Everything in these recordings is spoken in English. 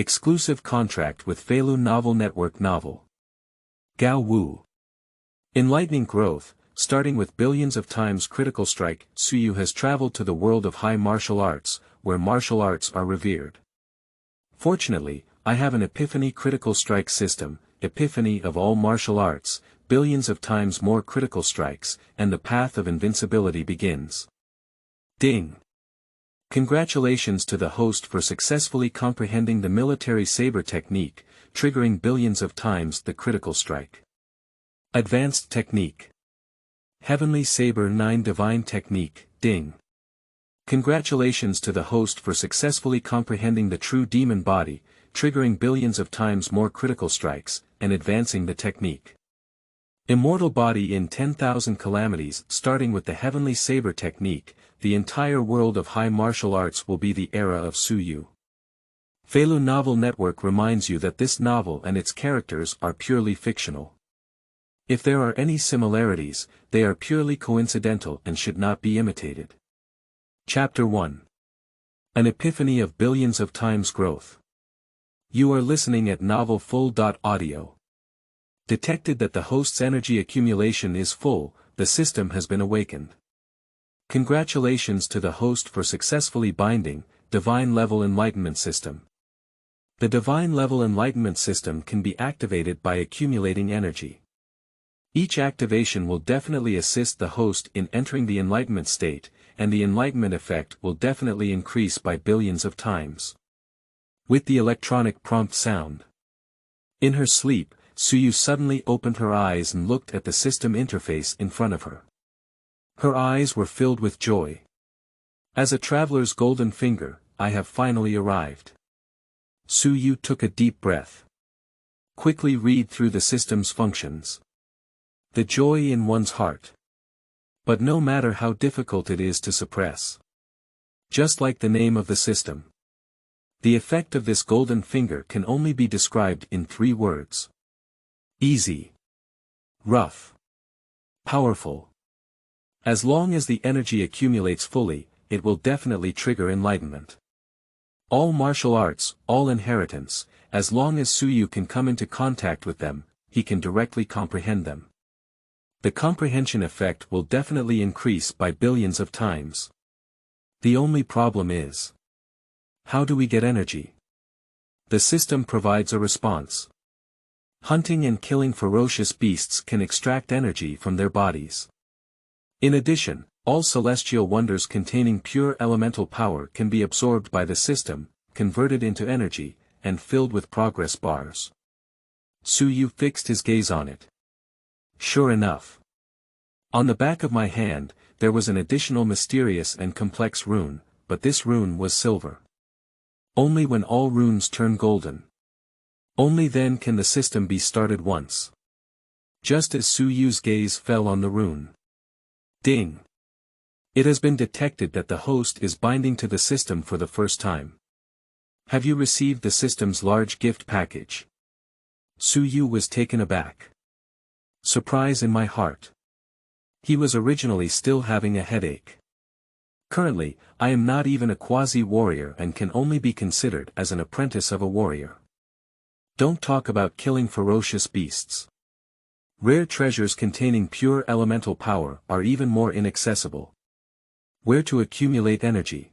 Exclusive contract with Feilu Novel Network Novel. Gao Wu. Enlightening Growth, starting with billions of times critical strike. Shiyue has traveled to the world of high martial arts, where martial arts are revered. Fortunately, I have an epiphany critical strike system, epiphany of all martial arts, billions of times more critical strikes, and the path of invincibility begins. Ding! Congratulations to the host for successfully comprehending the Military Saber Technique, triggering billions of times the critical strike. Advanced Technique. Heavenly Saber Nine Divine Technique. Ding! Congratulations to the host for successfully comprehending the true demon body, triggering billions of times more critical strikes, and advancing the technique. Immortal Body in 10,000 Calamities. Starting with the Heavenly Saber Technique, the entire world of high martial arts will be the era of Shiyue. Feilu Novel Network reminds you that this novel and its characters are purely fictional. If there are any similarities, they are purely coincidental and should not be imitated. Chapter 1. An Epiphany of Billions of Times Growth. You are listening at Novel Full.audio. Detected that the host's energy accumulation is full, the system has been awakened. Congratulations to the host for successfully binding, Divine Level Enlightenment System. The Divine Level Enlightenment System can be activated by accumulating energy. Each activation will definitely assist the host in entering the enlightenment state, and the enlightenment effect will definitely increase by billions of times. With the electronic prompt sound. In her sleep, Shiyue suddenly opened her eyes and looked at the system interface in front of her. Her eyes were filled with joy. As a traveler's golden finger, I have finally arrived. Shiyue took a deep breath. Quickly read through the system's functions. The joy in one's heart. But no matter how difficult it is to suppress. Just like the name of the system. The effect of this golden finger can only be described in 3 words. Easy. Rough. Powerful. As long as the energy accumulates fully, it will definitely trigger enlightenment. All martial arts, all inheritance, as long as Shiyue can come into contact with them, he can directly comprehend them. The comprehension effect will definitely increase by billions of times. The only problem is, how do we get energy? The system provides a response. Hunting and killing ferocious beasts can extract energy from their bodies. In addition, all celestial wonders containing pure elemental power can be absorbed by the system, converted into energy, and filled with progress bars. Shiyue fixed his gaze on it. Sure enough. On the back of my hand, there was an additional mysterious and complex rune, but this rune was silver. Only when all runes turn golden. Only then can the system be started once. Just as Shiyue's gaze fell on the rune. Ding! It has been detected that the host is binding to the system for the first time. Have you received the system's large gift package? Shiyue was taken aback. Surprise in my heart. He was originally still having a headache. Currently, I am not even a quasi-warrior and can only be considered as an apprentice of a warrior. Don't talk about killing ferocious beasts. Rare treasures containing pure elemental power are even more inaccessible. Where to accumulate energy?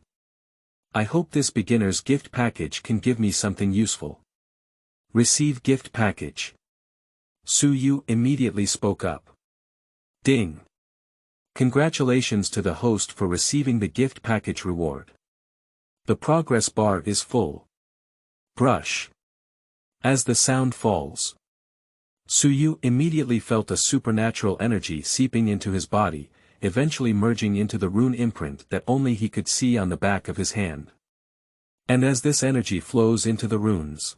I hope this beginner's gift package can give me something useful. Receive gift package. Shiyue immediately spoke up. Ding! Congratulations to the host for receiving the gift package reward. The progress bar is full. Brush. As the sound falls. Shiyue immediately felt a supernatural energy seeping into his body, eventually merging into the rune imprint that only he could see on the back of his hand. And as this energy flows into the runes,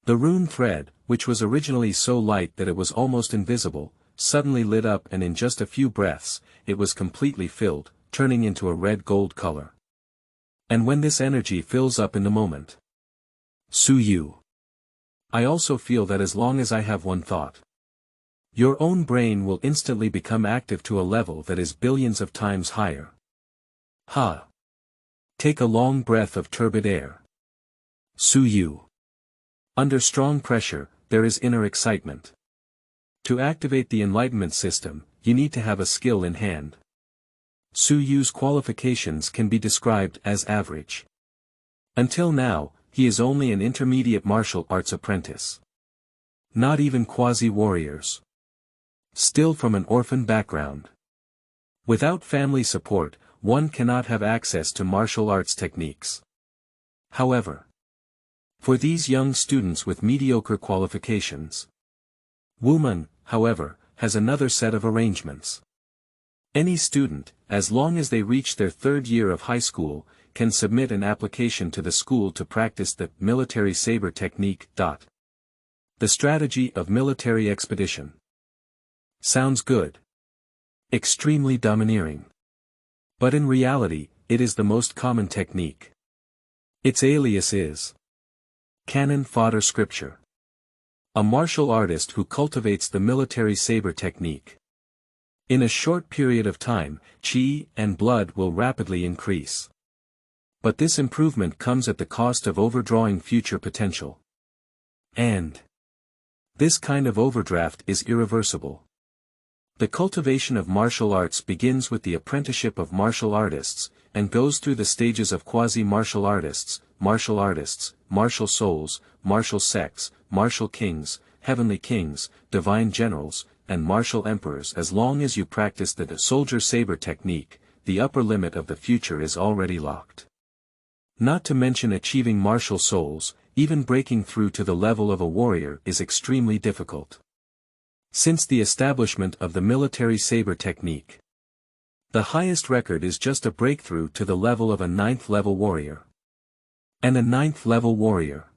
the rune thread, which was originally so light that it was almost invisible, suddenly lit up, and in just a few breaths, it was completely filled, turning into a red-gold color. And when this energy fills up in the moment, Shiyue, I also feel that as long as I have one thought, your own brain will instantly become active to a level that is billions of times higher. Ha! Take a long breath of turbid air. Shiyue. Under strong pressure, there is inner excitement. To activate the Enlightenment system, you need to have a skill in hand. Su Yu's qualifications can be described as average. Until now, he is only an intermediate martial arts apprentice. Not even quasi-warriors. Still from an orphan background. Without family support, one cannot have access to martial arts techniques. However, for these young students with mediocre qualifications, Wumen, however, has another set of arrangements. Any student, as long as they reach their third year of high school, can submit an application to the school to practice the Military Saber Technique. The strategy of military expedition. Sounds good. Extremely domineering. But in reality, it is the most common technique. Its alias is Cannon Fodder Scripture. A martial artist who cultivates the Military Saber Technique. In a short period of time, chi and blood will rapidly increase. But this improvement comes at the cost of overdrawing future potential. And this kind of overdraft is irreversible. The cultivation of martial arts begins with the apprenticeship of martial artists, and goes through the stages of quasi-martial artists, martial souls, martial sects, martial kings, heavenly kings, divine generals, and martial emperors. As long as you practice the soldier saber technique, the upper limit of the future is already locked. Not to mention achieving martial souls, even breaking through to the level of a warrior is extremely difficult. Since the establishment of the Military Saber Technique, the highest record is just a breakthrough to the level of a 9th level warrior. And a 9th level warrior.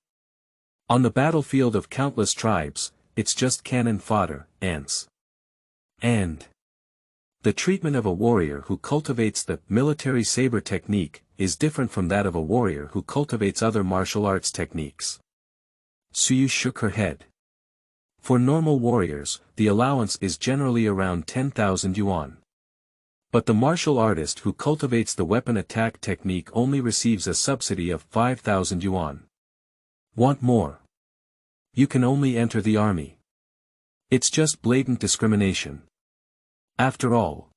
On the battlefield of countless tribes, it's just cannon fodder, ants. And the treatment of a warrior who cultivates the Military Saber Technique is different from that of a warrior who cultivates other martial arts techniques. Su Yu shook her head. For normal warriors, the allowance is generally around 10,000 yuan. But the martial artist who cultivates the weapon attack technique only receives a subsidy of 5,000 yuan. Want more? You can only enter the army. It's just blatant discrimination. After all,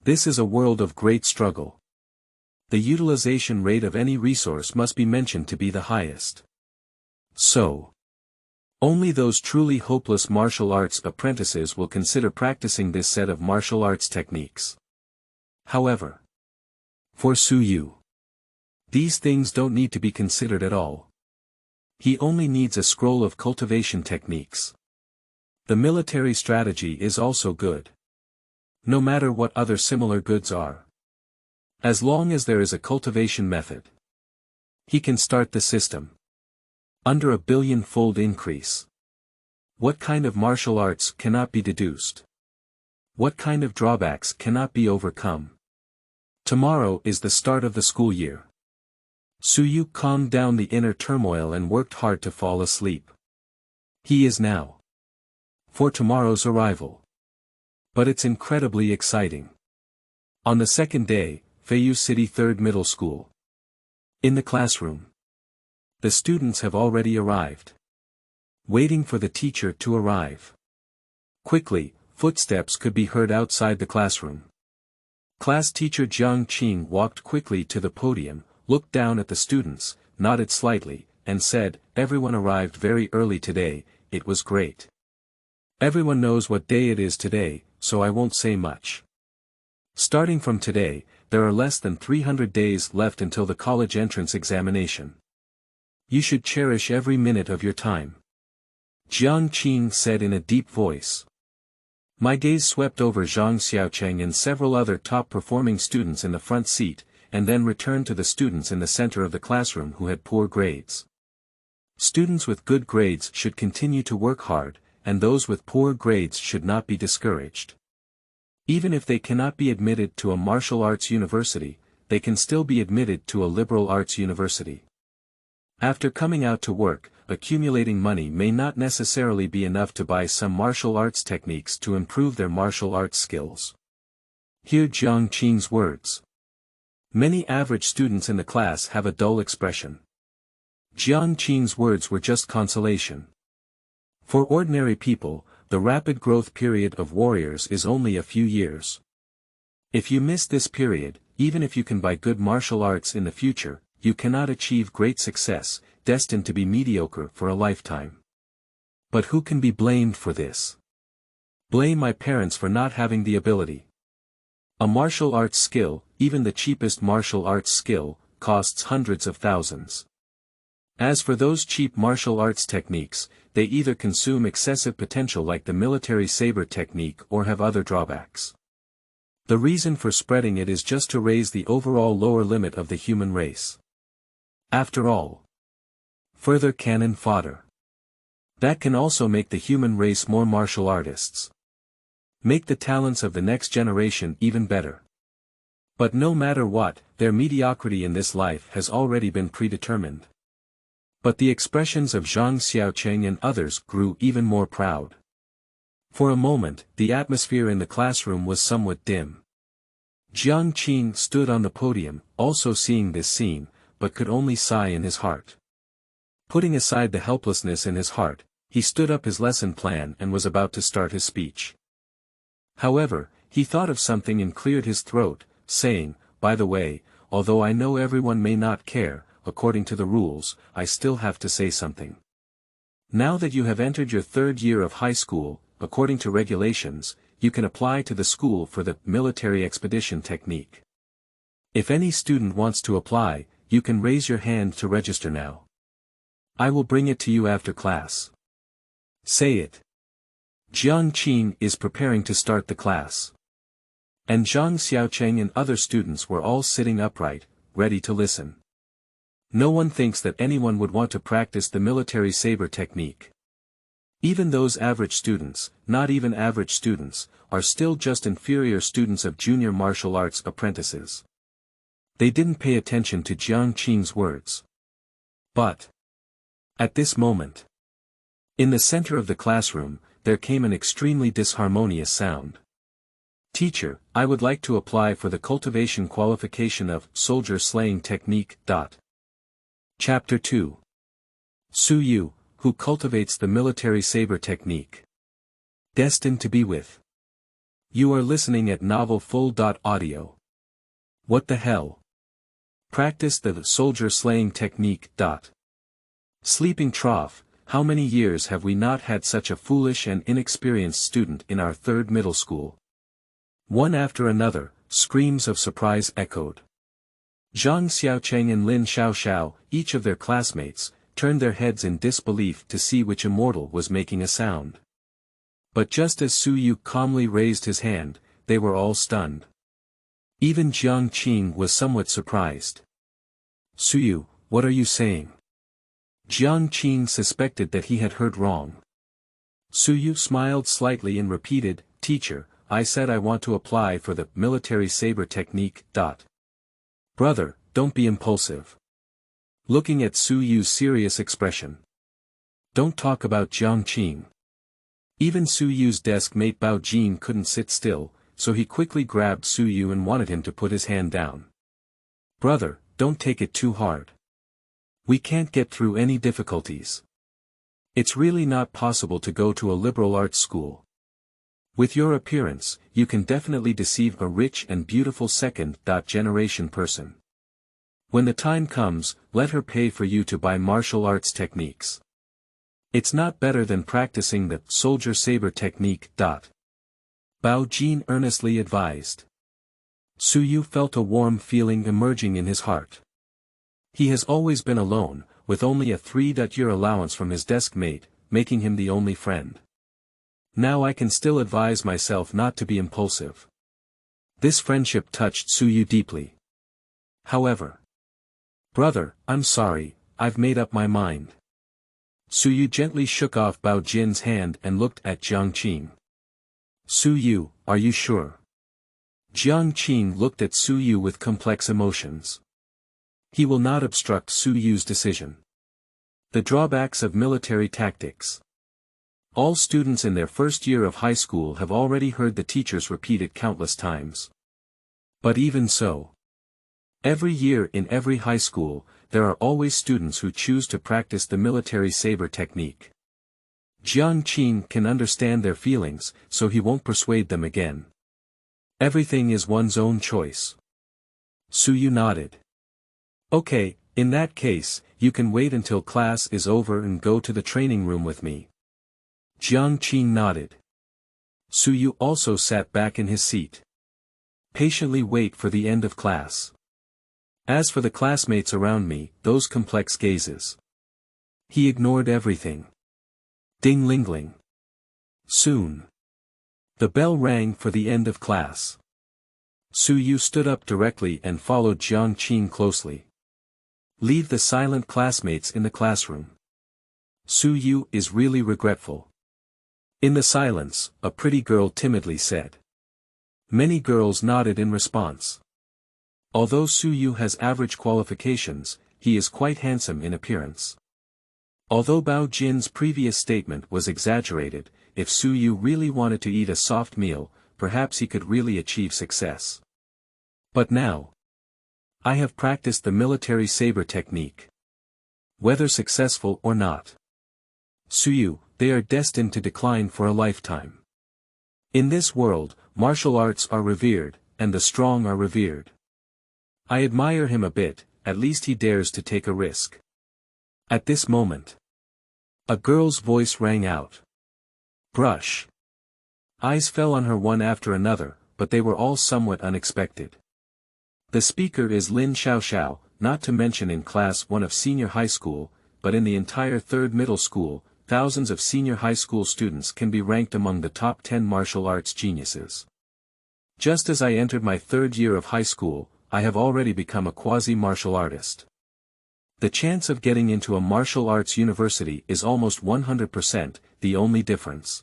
this is a world of great struggle. The utilization rate of any resource must be mentioned to be the highest. So, only those truly hopeless martial arts apprentices will consider practicing this set of martial arts techniques. However, for Su Yu, these things don't need to be considered at all. He only needs a scroll of cultivation techniques. The military strategy is also good. No matter what other similar goods are. As long as there is a cultivation method, he can start the system. Under a billion-fold increase. What kind of martial arts cannot be deduced? What kind of drawbacks cannot be overcome? Tomorrow is the start of the school year. Su Yu calmed down the inner turmoil and worked hard to fall asleep. He is now for tomorrow's arrival. But it's incredibly exciting. On the second day, Feiyu City 3rd Middle School. In the classroom. The students have already arrived. Waiting for the teacher to arrive. Quickly, footsteps could be heard outside the classroom. Class teacher Jiang Qing walked quickly to the podium, looked down at the students, nodded slightly, and said, "Everyone arrived very early today, it was great. Everyone knows what day it is today, so I won't say much. Starting from today, there are less than 300 days left until the college entrance examination. You should cherish every minute of your time." Jiang Qing said in a deep voice. My gaze swept over Zhang Xiaocheng and several other top-performing students in the front seat, and then returned to the students in the center of the classroom who had poor grades. Students with good grades should continue to work hard, and those with poor grades should not be discouraged. Even if they cannot be admitted to a martial arts university, they can still be admitted to a liberal arts university. After coming out to work, accumulating money may not necessarily be enough to buy some martial arts techniques to improve their martial arts skills. Hear Jiang Qing's words. Many average students in the class have a dull expression. Jiang Qing's words were just consolation. For ordinary people, the rapid growth period of warriors is only a few years. If you miss this period, even if you can buy good martial arts in the future, you cannot achieve great success, destined to be mediocre for a lifetime. But who can be blamed for this? Blame my parents for not having the ability. A martial arts skill, even the cheapest martial arts skill, costs hundreds of thousands. As for those cheap martial arts techniques, they either consume excessive potential like the Military Saber Technique or have other drawbacks. The reason for spreading it is just to raise the overall lower limit of the human race. After all, further cannon fodder. That can also make the human race more martial artists. Make the talents of the next generation even better. But no matter what, their mediocrity in this life has already been predetermined. But the expressions of Zhang Xiaocheng and others grew even more proud. For a moment, the atmosphere in the classroom was somewhat dim. Jiang Qing stood on the podium, also seeing this scene, but could only sigh in his heart. Putting aside the helplessness in his heart, he stood up his lesson plan and was about to start his speech. However, he thought of something and cleared his throat, saying, "By the way, although I know everyone may not care, according to the rules, I still have to say something. Now that you have entered your third year of high school, according to regulations, you can apply to the school for the military expedition technique. If any student wants to apply, you can raise your hand to register now. I will bring it to you after class. Say it." Jiang Qing is preparing to start the class. And Zhang Xiaocheng and other students were all sitting upright, ready to listen. No one thinks that anyone would want to practice the military saber technique. Even those average students, not even average students, are still just inferior students of junior martial arts apprentices. They didn't pay attention to Jiang Qing's words. But at this moment, in the center of the classroom, there came an extremely disharmonious sound. "Teacher, I would like to apply for the cultivation qualification of soldier slaying technique. Chapter 2. Su Yu, who cultivates the military saber technique. Destined to be with. You are listening at Novel Full.audio. What the hell? Practice the soldier slaying technique. Sleeping trough, how many years have we not had such a foolish and inexperienced student in our third middle school? One after another, screams of surprise echoed. Zhang Xiaocheng and Lin Xiaoxiao, each of their classmates, turned their heads in disbelief to see which immortal was making a sound. But just as Su Yu calmly raised his hand, they were all stunned. Even Jiang Qing was somewhat surprised. "Su Yu, what are you saying?" Jiang Qing suspected that he had heard wrong. Su Yu smiled slightly and repeated, "Teacher, I said I want to apply for the military saber technique. Brother, don't be impulsive." Looking at Su Yu's serious expression. "Don't talk about Jiang Qing." Even Su Yu's desk mate Bao Jin couldn't sit still, so he quickly grabbed Su Yu and wanted him to put his hand down. "Brother, don't take it too hard. We can't get through any difficulties. It's really not possible to go to a liberal arts school. With your appearance, you can definitely deceive a rich and beautiful second-generation person. When the time comes, let her pay for you to buy martial arts techniques. It's not better than practicing the soldier saber technique. Bao Jin earnestly advised. Su Yu felt a warm feeling emerging in his heart. He has always been alone, with only a 3-year allowance from his desk mate, making him the only friend. Now I can still advise myself not to be impulsive. This friendship touched Su Yu deeply. However, "Brother, I'm sorry, I've made up my mind." Su Yu gently shook off Bao Jin's hand and looked at Jiang Qing. "Su Yu, are you sure?" Jiang Qing looked at Su Yu with complex emotions. He will not obstruct Su Yu's decision. The drawbacks of military tactics. All students in their first year of high school have already heard the teachers repeat it countless times. But even so, every year in every high school, there are always students who choose to practice the Military Saber Technique. Jiang Qin can understand their feelings, so he won't persuade them again. Everything is one's own choice. Shiyue nodded. Okay, in that case, you can wait until class is over and go to the training room with me. Jiang Qin nodded. Shiyue also sat back in his seat. Patiently wait for the end of class. As for the classmates around me, those complex gazes. He ignored everything. Ding ling ling. Soon. The bell rang for the end of class. Shiyue stood up directly and followed Jiang Qin closely. Leave the silent classmates in the classroom. Shiyue is really regretful. In the silence, a pretty girl timidly said. Many girls nodded in response. Although Shiyue has average qualifications, he is quite handsome in appearance. Although Bao Jin's previous statement was exaggerated, if Shiyue really wanted to eat a soft meal, perhaps he could really achieve success. But now, I have practiced the Military Saber Technique. Whether successful or not, Shiyue, they are destined to decline for a lifetime. In this world, martial arts are revered, and the strong are revered. I admire him a bit, at least he dares to take a risk. At this moment, a girl's voice rang out. Brush. Eyes fell on her one after another, but they were all somewhat unexpected. The speaker is Lin Xiaoxiao, not to mention in class 1 of senior high school, but in the entire 3rd middle school, thousands of senior high school students can be ranked among the top 10 martial arts geniuses. Just as I entered my 3rd year of high school, I have already become a quasi-martial artist. The chance of getting into a martial arts university is almost 100%, the only difference.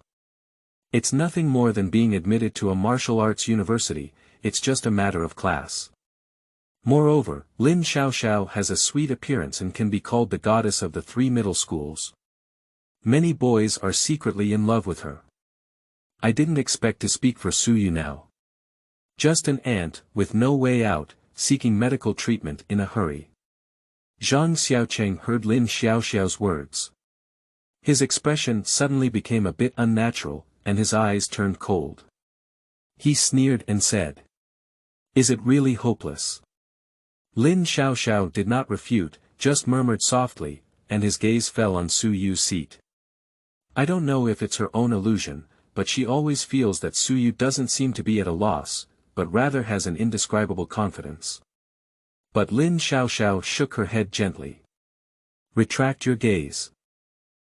It's nothing more than being admitted to a martial arts university, it's just a matter of class. Moreover, Lin Xiaoxiao has a sweet appearance and can be called the goddess of the 3 middle schools. Many boys are secretly in love with her. I didn't expect to speak for Shiyue now. Just an ant, with no way out, seeking medical treatment in a hurry. Zhang Xiaocheng heard Lin Xiaoxiao's words. His expression suddenly became a bit unnatural, and his eyes turned cold. He sneered and said, "Is it really hopeless?" Lin Xiaoxiao did not refute, just murmured softly, and his gaze fell on Shiyue's seat. I don't know if it's her own illusion, but she always feels that Shiyue doesn't seem to be at a loss, but rather has an indescribable confidence. But Lin Xiaoxiao shook her head gently. Retract your gaze.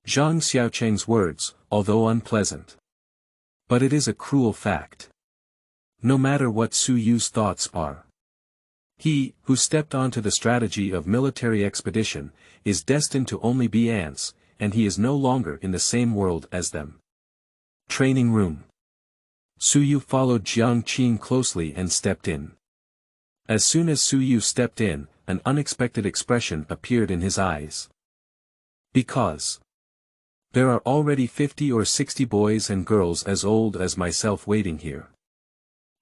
Zhang Xiaocheng's words, although unpleasant. But it is a cruel fact. No matter what Shiyue's thoughts are. He, who stepped onto the strategy of military expedition, is destined to only be ants, and he is no longer in the same world as them. Training room. Shiyue followed Jiang Qin closely and stepped in. As soon as Shiyue stepped in, an unexpected expression appeared in his eyes. Because there are already 50 or 60 boys and girls as old as myself waiting here.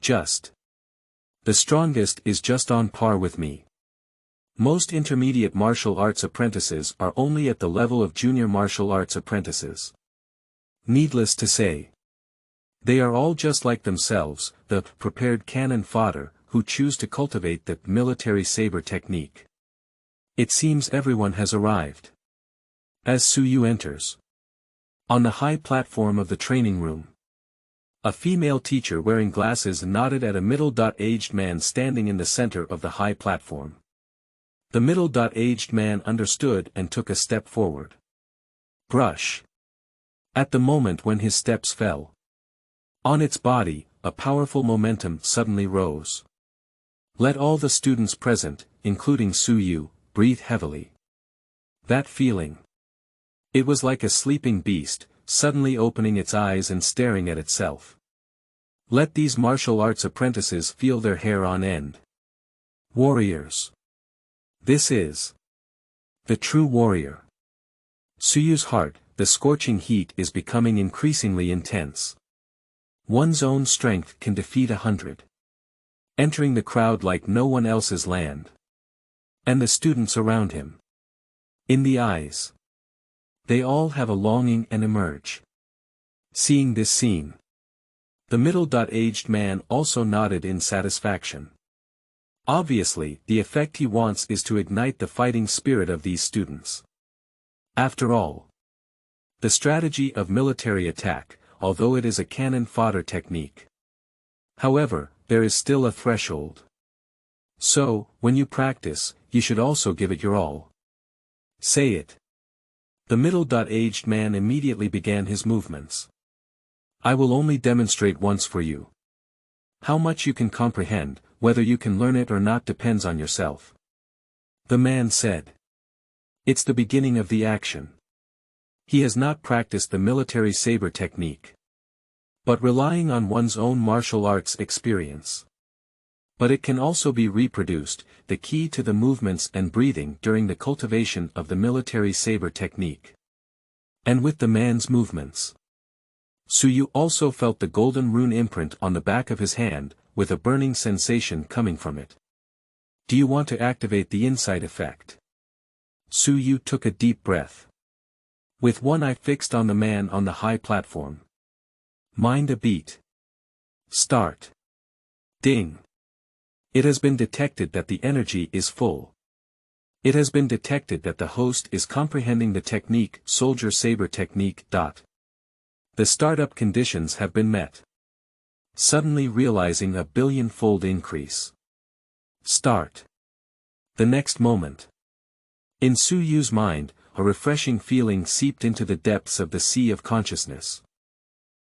The strongest is just on par with me. Most intermediate martial arts apprentices are only at the level of junior martial arts apprentices. Needless to say, they are all just like themselves, the prepared cannon fodder, who choose to cultivate the Military Saber Technique. It seems everyone has arrived. As Shiyue enters. On the high platform of the training room. A female teacher wearing glasses nodded at a middle-aged man standing in the center of the high platform. The middle-aged man understood and took a step forward. Brush. At the moment when his steps fell on its body, a powerful momentum suddenly rose. Let all the students present, including Shiyue, breathe heavily. That feeling. It was like a sleeping beast, suddenly opening its eyes and staring at itself. Let these martial arts apprentices feel their hair on end. Warriors. This is the true warrior. Shiyue's heart, the scorching heat is becoming increasingly intense. One's own strength can defeat 100. Entering the crowd like no one else's land. And the students around him. In the eyes. They all have a longing and emerge. Seeing this scene. The middle-aged man also nodded in satisfaction. Obviously, the effect he wants is to ignite the fighting spirit of these students. After all, the strategy of military attack, although it is a cannon fodder technique. However, there is still a threshold. So, when you practice, you should also give it your all. Say it. The middle-aged man immediately began his movements. I will only demonstrate once for you. How much you can comprehend, whether you can learn it or not depends on yourself. The man said. It's the beginning of the action. He has not practiced the military saber technique. But relying on one's own martial arts experience. But it can also be reproduced, the key to the movements and breathing during the cultivation of the military saber technique. And with the man's movements. Shiyue also felt the golden rune imprint on the back of his hand, with a burning sensation coming from it. Do you want to activate the insight effect? Shiyue took a deep breath. With one eye fixed on the man on the high platform. Mind a beat. Start. Ding. It has been detected that the energy is full. It has been detected that the host is comprehending the technique, Soldier Saber Technique. The startup conditions have been met. Suddenly realizing a billion-fold increase. Start. The next moment. In Shiyue's mind, a refreshing feeling seeped into the depths of the sea of consciousness.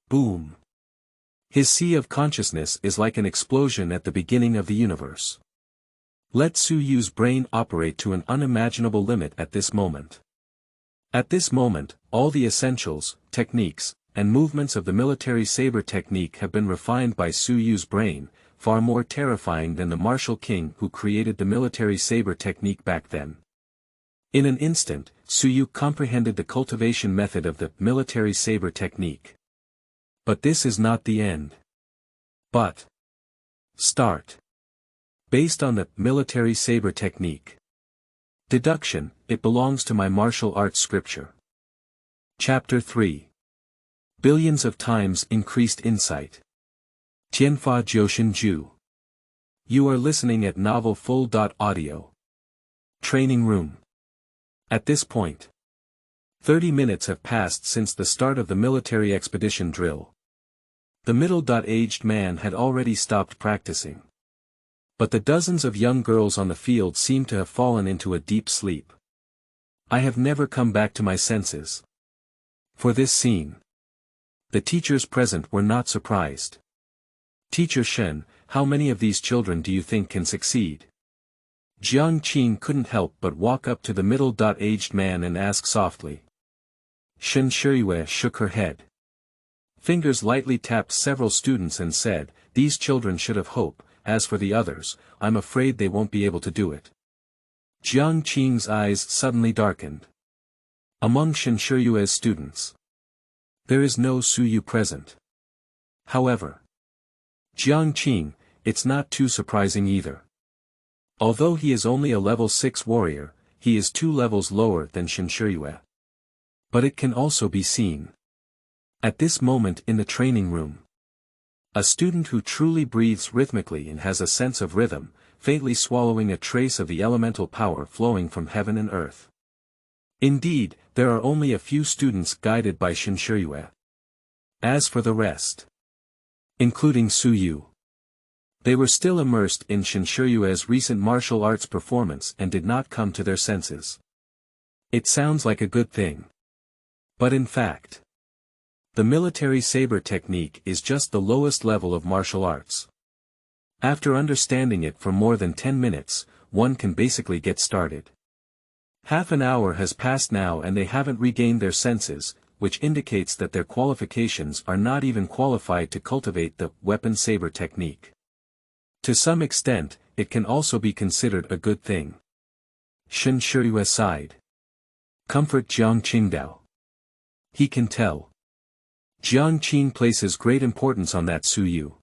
Boom. His sea of consciousness is like an explosion at the beginning of the universe. Let Shiyue's brain operate to an unimaginable limit at this moment. At this moment, all the essentials, techniques, and movements of the military saber technique have been refined by Shiyue's brain, far more terrifying than the martial king who created the military saber technique back then. In an instant, Shiyue comprehended the cultivation method of the military saber technique. But this is not the end. But. Start. Based on the military saber technique. Deduction, it belongs to my martial arts scripture. Chapter 3. Billions of times increased insight. Tianfa Jiushen Ju. You are listening at Novel Full. Audio. Training room. At this point. 30 minutes have passed since the start of the military expedition drill. The middle-aged man had already stopped practicing. But the dozens of young girls on the field seemed to have fallen into a deep sleep. I have never come back to my senses. For this scene. The teachers present were not surprised. Teacher Shen, how many of these children do you think can succeed? Jiang Qing couldn't help but walk up to the middle-aged man and ask softly. Shen Shiyue shook her head. Fingers lightly tapped several students and said, these children should have hope, as for the others, I'm afraid they won't be able to do it. Jiang Qing's eyes suddenly darkened. Among Shen Shiyue's students. There is no Shiyue present. However. Jiang Qing, it's not too surprising either. Although he is only a level 6 warrior, he is 2 levels lower than Shen Shiyue. But it can also be seen. At this moment in the training room. A student who truly breathes rhythmically and has a sense of rhythm, faintly swallowing a trace of the elemental power flowing from heaven and earth. Indeed, there are only a few students guided by Shen Shiyue. As for the rest, including Shiyue, they were still immersed in Shen Shiyue's recent martial arts performance and did not come to their senses. It sounds like a good thing. But in fact, the military saber technique is just the lowest level of martial arts. After understanding it for more than 10 minutes, one can basically get started. Half an hour has passed now and they haven't regained their senses, which indicates that their qualifications are not even qualified to cultivate the weapon saber technique. To some extent, it can also be considered a good thing. Shen Shiyue sighed. Comfort Jiang Qingdao. He can tell. Jiang Qing places great importance on that Shiyue.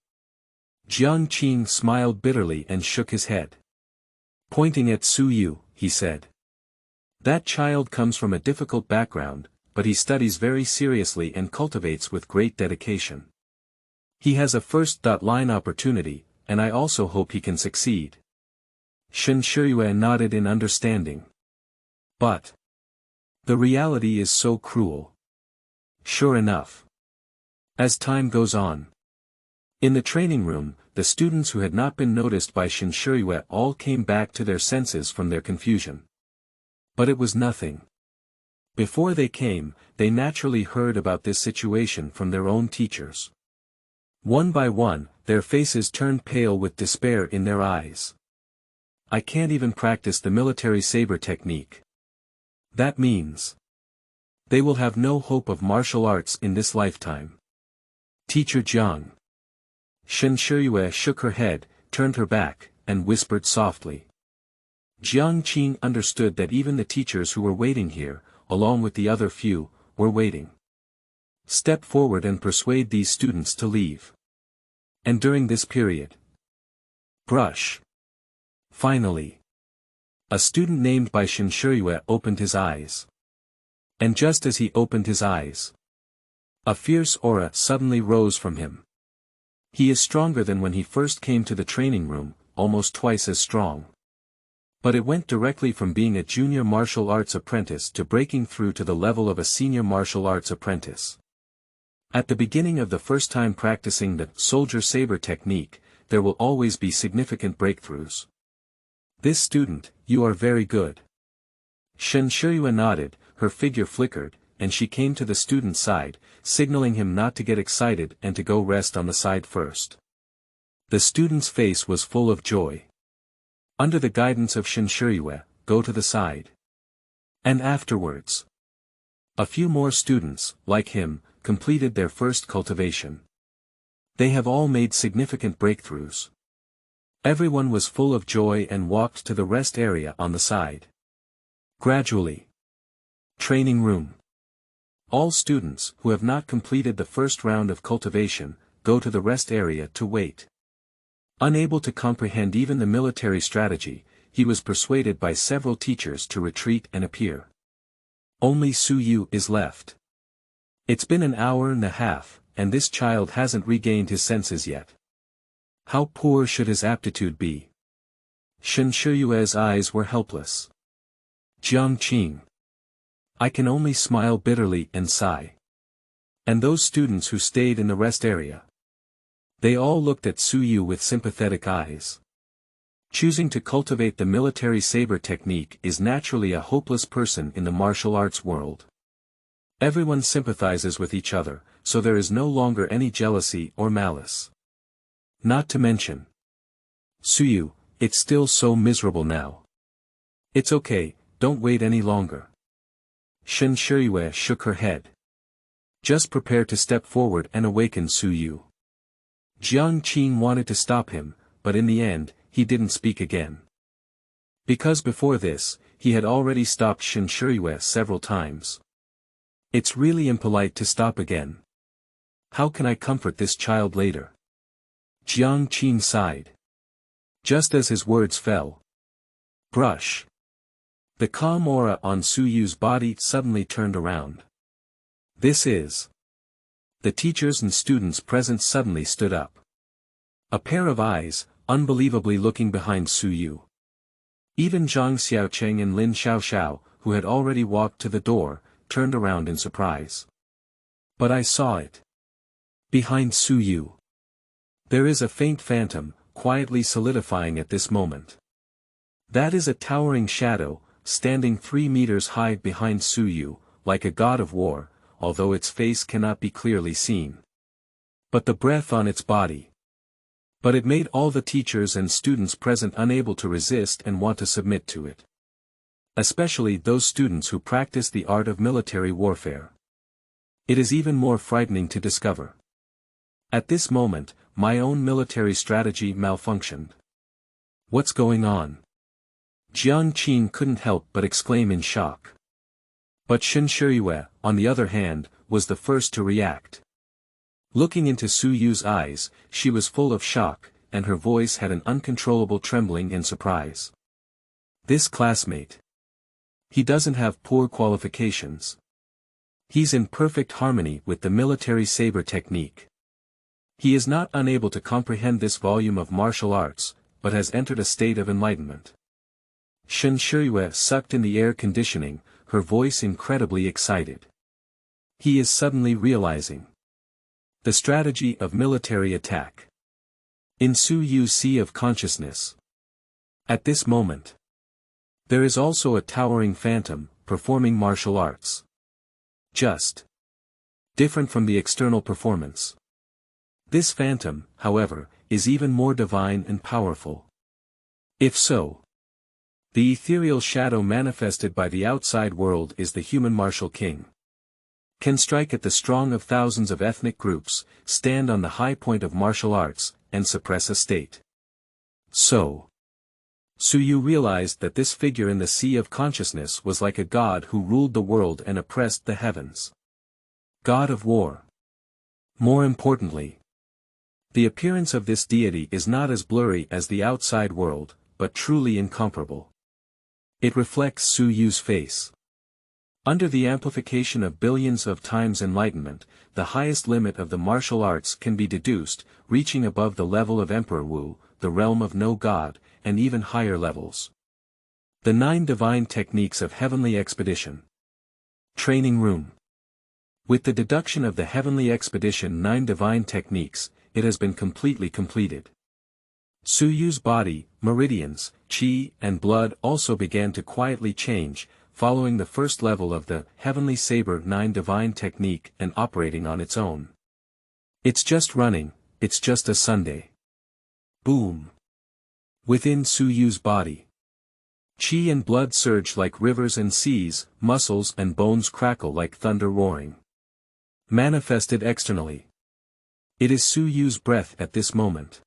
Jiang Qing smiled bitterly and shook his head. Pointing at Su Yu, he said. That child comes from a difficult background, but he studies very seriously and cultivates with great dedication. He has a first-line opportunity, and I also hope he can succeed. Shen Shiyue nodded in understanding. But the reality is so cruel. Sure enough. As time goes on. In the training room, the students who had not been noticed by Shen Shiyue all came back to their senses from their confusion. But it was nothing. Before they came, they naturally heard about this situation from their own teachers. One by one, their faces turned pale with despair in their eyes. I can't even practice the Military Saber Technique. That means they will have no hope of martial arts in this lifetime. Teacher Jiang. Shen Shiyue shook her head, turned her back, and whispered softly. Jiang Qing understood that even the teachers who were waiting here, along with the other few, were waiting. Step forward and persuade these students to leave. And during this period. Brush. Finally. A student named by Shen Shiyue opened his eyes. And just as he opened his eyes, a fierce aura suddenly rose from him. He is stronger than when he first came to the training room, almost twice as strong. But it went directly from being a junior martial arts apprentice to breaking through to the level of a senior martial arts apprentice. At the beginning of the first time practicing the Soldier Saber Technique, there will always be significant breakthroughs. This student, you are very good. Shen Shiyue nodded, her figure flickered, and she came to the student's side, signaling him not to get excited and to go rest on the side first. The student's face was full of joy. Under the guidance of Shen Shiyue, go to the side. And afterwards. A few more students, like him, completed their first cultivation. They have all made significant breakthroughs. Everyone was full of joy and walked to the rest area on the side. Gradually. Training room. All students who have not completed the first round of cultivation, go to the rest area to wait. Unable to comprehend even the military strategy, he was persuaded by several teachers to retreat and appear. Only Su Yu is left. It's been an hour and a half, and this child hasn't regained his senses yet. How poor should his aptitude be? Shen Shiyue's eyes were helpless. Jiang Qing. I can only smile bitterly and sigh. And those students who stayed in the rest area. They all looked at Su Yu with sympathetic eyes. Choosing to cultivate the Military Saber Technique is naturally a hopeless person in the martial arts world. Everyone sympathizes with each other, so there is no longer any jealousy or malice. Not to mention. Su Yu, it's still so miserable now. It's okay, don't wait any longer. Shen Shiyue shook her head. Just prepare to step forward and awaken Su Yu. Jiang Qing wanted to stop him, but in the end, he didn't speak again. Because before this, he had already stopped Shen Shiyue several times. It's really impolite to stop again. How can I comfort this child later? Jiang Qing sighed. Just as his words fell. Brush. The calm aura on Su Yu's body suddenly turned around. This is. The teachers and students present suddenly stood up. A pair of eyes, unbelievably looking behind Su Yu. Even Zhang Xiaocheng and Lin Xiaoxiao, who had already walked to the door, turned around in surprise. But I saw it. Behind Su Yu. There is a faint phantom, quietly solidifying at this moment. That is a towering shadow, standing 3 meters high behind Su Yu, like a god of war, although its face cannot be clearly seen. But the breath on its body. But it made all the teachers and students present unable to resist and want to submit to it. Especially those students who practice the art of military warfare. It is even more frightening to discover. At this moment, my own military strategy malfunctioned. What's going on? Jiang Qing couldn't help but exclaim in shock. But Shen Shiyue, on the other hand, was the first to react. Looking into Su Yu's eyes, she was full of shock, and her voice had an uncontrollable trembling in surprise. This classmate. He doesn't have poor qualifications. He's in perfect harmony with the Military Saber Technique. He is not unable to comprehend this volume of martial arts, but has entered a state of enlightenment. Shen Shiyue sucked in the air conditioning, her voice incredibly excited. He is suddenly realizing the strategy of military attack. In Shiyue's sea of consciousness. At this moment, there is also a towering phantom, performing martial arts. Just different from the external performance. This phantom, however, is even more divine and powerful. If so, the ethereal shadow manifested by the outside world is the human martial king. Can strike at the strong of thousands of ethnic groups, stand on the high point of martial arts, and suppress a state. So, Shiyue realized that this figure in the sea of consciousness was like a god who ruled the world and oppressed the heavens. God of war. More importantly, the appearance of this deity is not as blurry as the outside world, but truly incomparable. It reflects Shiyue's face. Under the amplification of billions of times enlightenment, the highest limit of the martial arts can be deduced, reaching above the level of Emperor Wu, the realm of no god, and even higher levels. The 9 Divine Techniques of Heavenly Expedition. Training Room. With the deduction of the Heavenly Expedition 9 Divine Techniques, it has been completely completed. Shiyue's body, meridians, qi, and blood also began to quietly change, following the first level of the Heavenly Saber 9 Divine Technique and operating on its own. It's just running, it's just a Sunday. Boom. Within Shiyue's body, qi and blood surge like rivers and seas, muscles and bones crackle like thunder roaring. Manifested externally. It is Shiyue's breath at this moment.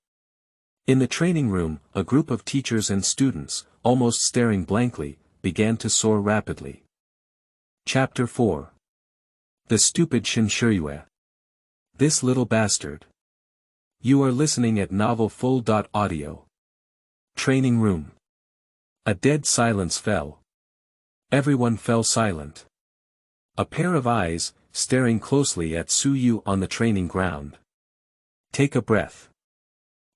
In the training room, a group of teachers and students, almost staring blankly, began to soar rapidly. Chapter 4. The Stupid Shen Shiyue. This little bastard. You are listening at novelfull.audio. Training room. A dead silence fell. Everyone fell silent. A pair of eyes, staring closely at Shiyue on the training ground. Take a breath.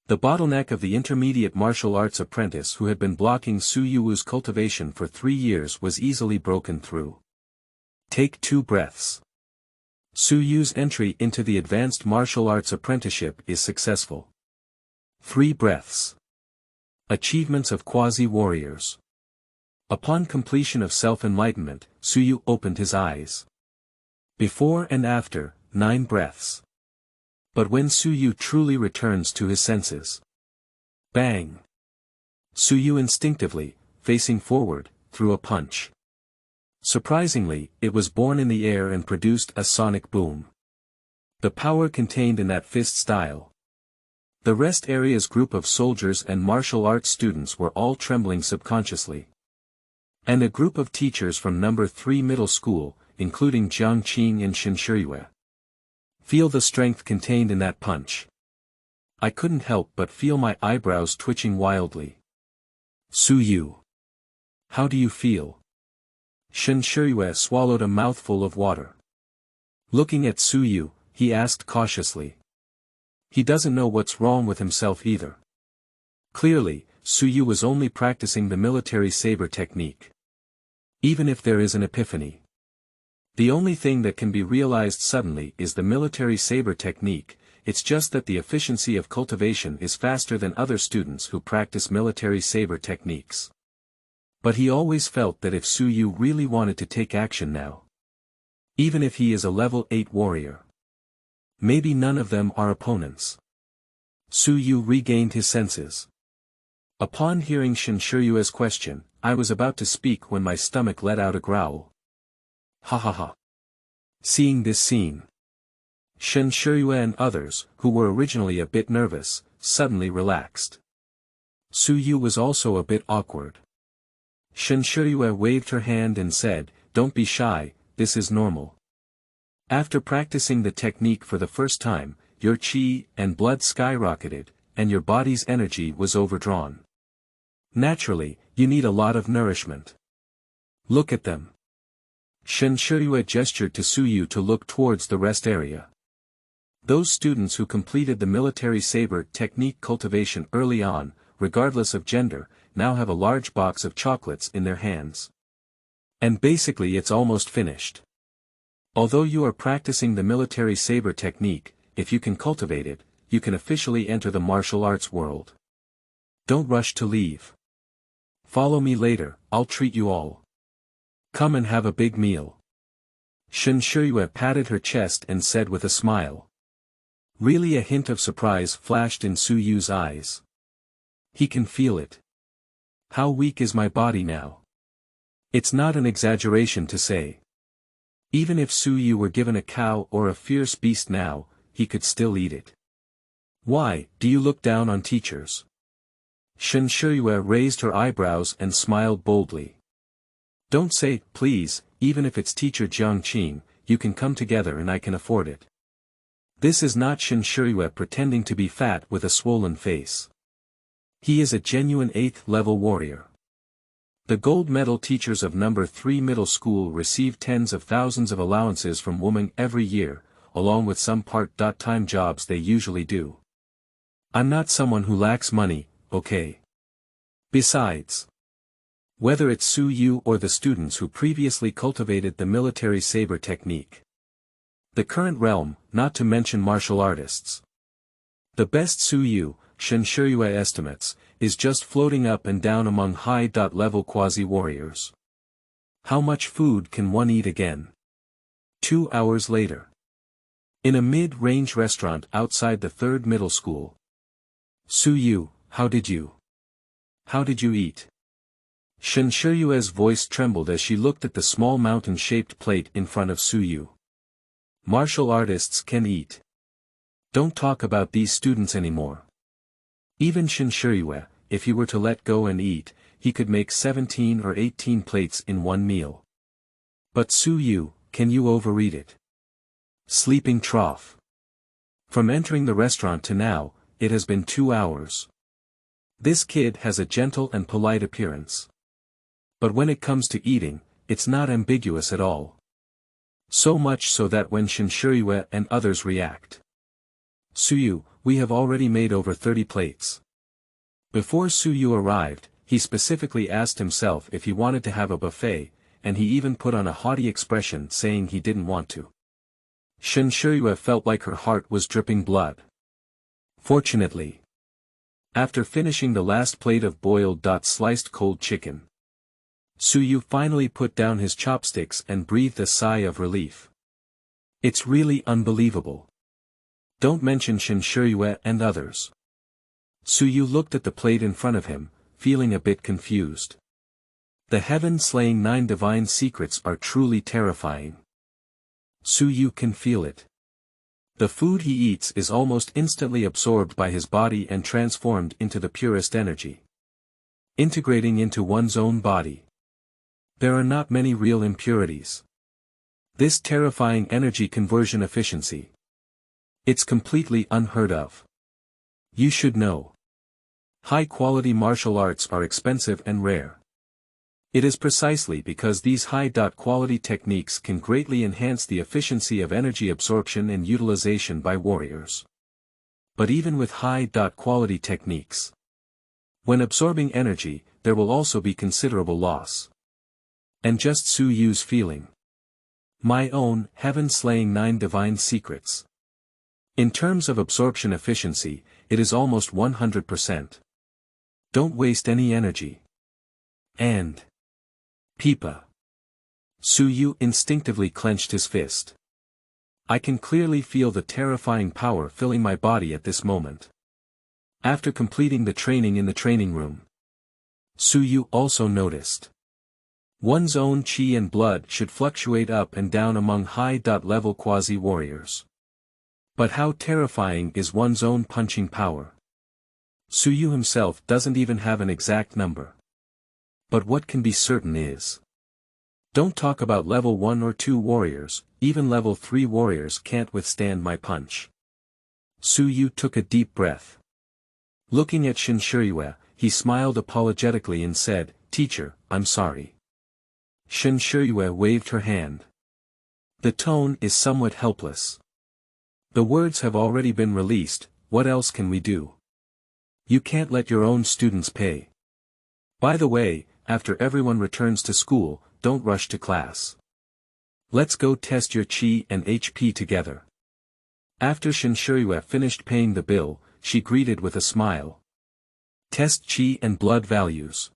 The bottleneck of the intermediate martial arts apprentice who had been blocking Shiyue's cultivation for 3 years was easily broken through. Take 2 breaths. Shiyue's entry into the advanced martial arts apprenticeship is successful. 3 breaths. Achievements of quasi-warriors. Upon completion of self-enlightenment, Shiyue opened his eyes. Before and after, 9 breaths. But when Shiyue truly returns to his senses. Bang! Shiyue instinctively, facing forward, threw a punch. Surprisingly, it was born in the air and produced a sonic boom. The power contained in that fist style. The rest area's group of soldiers and martial arts students were all trembling subconsciously. And a group of teachers from number 3 middle school, including Jiang Qing and Shen Shiyue. Feel the strength contained in that punch. I couldn't help but feel my eyebrows twitching wildly. Shiyue. How do you feel? Shen Shiyue swallowed a mouthful of water. Looking at Shiyue, he asked cautiously. He doesn't know what's wrong with himself either. Clearly, Shiyue was only practicing the Military Saber Technique. Even if there is an epiphany. The only thing that can be realized suddenly is the Military Saber Technique, it's just that the efficiency of cultivation is faster than other students who practice Military Saber Techniques. But he always felt that if Shiyue really wanted to take action now, even if he is a level 8 warrior, maybe none of them are opponents. Shiyue regained his senses. Upon hearing Shen Shiyue's question, I was about to speak when my stomach let out a growl. Ha ha ha. Seeing this scene, Shen Shiyue and others, who were originally a bit nervous, suddenly relaxed. Shiyue was also a bit awkward. Shen Shiyue waved her hand and said, "Don't be shy, this is normal. After practicing the technique for the first time, your qi and blood skyrocketed, and your body's energy was overdrawn. Naturally, you need a lot of nourishment. Look at them. Shen Shiyue gestured to Suyu to look towards the rest area. Those students who completed the Military Saber Technique cultivation early on, regardless of gender, now have a large box of chocolates in their hands. And basically it's almost finished. Although you are practicing the Military Saber Technique, if you can cultivate it, you can officially enter the martial arts world. Don't rush to leave. Follow me later, I'll treat you all. Come and have a big meal. Shen Shiyue patted her chest and said with a smile. Really, a hint of surprise flashed in Suyu's eyes. He can feel it. How weak is my body now? It's not an exaggeration to say. Even if Suyu were given a cow or a fierce beast now, he could still eat it. Why, do you look down on teachers? Shen Shiyue raised her eyebrows and smiled boldly. Don't say, please, even if it's teacher Jiangqing, you can come together and I can afford it. This is not Shen Shiyue pretending to be fat with a swollen face. He is a genuine 8th level warrior. The gold medal teachers of number 3 middle school receive tens of thousands of allowances from women every year, along with some part-time jobs they usually do. I'm not someone who lacks money, okay? Besides, whether it's Suyu or the students who previously cultivated the Military Saber Technique, the current realm, not to mention martial artists, the best Suyu, Shen Shiyue estimates, is just floating up and down among high-level quasi-warriors. How much food can one eat again? 2 hours later. In a mid-range restaurant outside the 3rd middle school. Suyu, how did you eat? Shen Shiyue's voice trembled as she looked at the small mountain-shaped plate in front of Suyu. Martial artists can eat. Don't talk about these students anymore. Even Shen Shiyue, if he were to let go and eat, he could make 17 or 18 plates in one meal. But Suyu, can you overeat it? Sleeping trough. From entering the restaurant to now, it has been 2 hours. This kid has a gentle and polite appearance. But when it comes to eating, it's not ambiguous at all. So much so that when Shen Shiyue and others react. Suyu, we have already made over 30 plates. Before Suyu arrived, he specifically asked himself if he wanted to have a buffet, and he even put on a haughty expression saying he didn't want to. Shen Shiyue felt like her heart was dripping blood. Fortunately, after finishing the last plate of boiled sliced cold chicken, Suyu finally put down his chopsticks and breathed a sigh of relief. It's really unbelievable. Don't mention Shen Shiyue and others. Suyu looked at the plate in front of him, feeling a bit confused. The heaven-slaying 9 divine secrets are truly terrifying. Suyu can feel it. The food he eats is almost instantly absorbed by his body and transformed into the purest energy, integrating into one's own body. There are not many real impurities. This terrifying energy conversion efficiency. It's completely unheard of. You should know. High-quality martial arts are expensive and rare. It is precisely because these high-quality techniques can greatly enhance the efficiency of energy absorption and utilization by warriors. But even with high-quality techniques, when absorbing energy, there will also be considerable loss. And just Suyu's feeling. My own, heaven-slaying 9 divine secrets. In terms of absorption efficiency, it is almost 100%. Don't waste any energy. And Pipa. Suyu instinctively clenched his fist. I can clearly feel the terrifying power filling my body at this moment. After completing the training in the training room, Suyu also noticed. One's own chi and blood should fluctuate up and down among high-level quasi-warriors. But how terrifying is one's own punching power? Suyu himself doesn't even have an exact number. But what can be certain is, don't talk about level 1 or 2 warriors, even level 3 warriors can't withstand my punch. Suyu took a deep breath. Looking at Shen Shiyue, he smiled apologetically and said, "Teacher, I'm sorry." Shen Shiyue waved her hand. The tone is somewhat helpless. "The words have already been released, what else can we do? You can't let your own students pay. By the way, after everyone returns to school, don't rush to class. Let's go test your Qi and HP together." After Shen Shiyue finished paying the bill, she greeted with a smile. "Test Qi and blood values."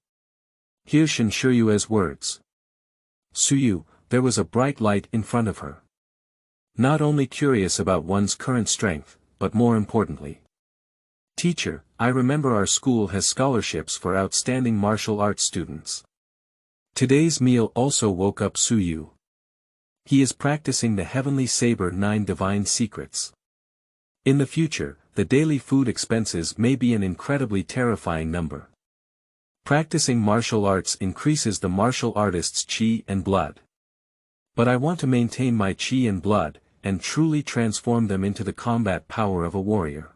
Here's Shen Shiyue's words. Suyu, there was a bright light in front of her. Not only curious about one's current strength, but more importantly. "Teacher, I remember our school has scholarships for outstanding martial arts students." Today's meal also woke up Suyu. He is practicing the Heavenly Saber Nine Divine Secrets. In the future, the daily food expenses may be an incredibly terrifying number. Practicing martial arts increases the martial artist's Qi and blood. But I want to maintain my Qi and blood, and truly transform them into the combat power of a warrior.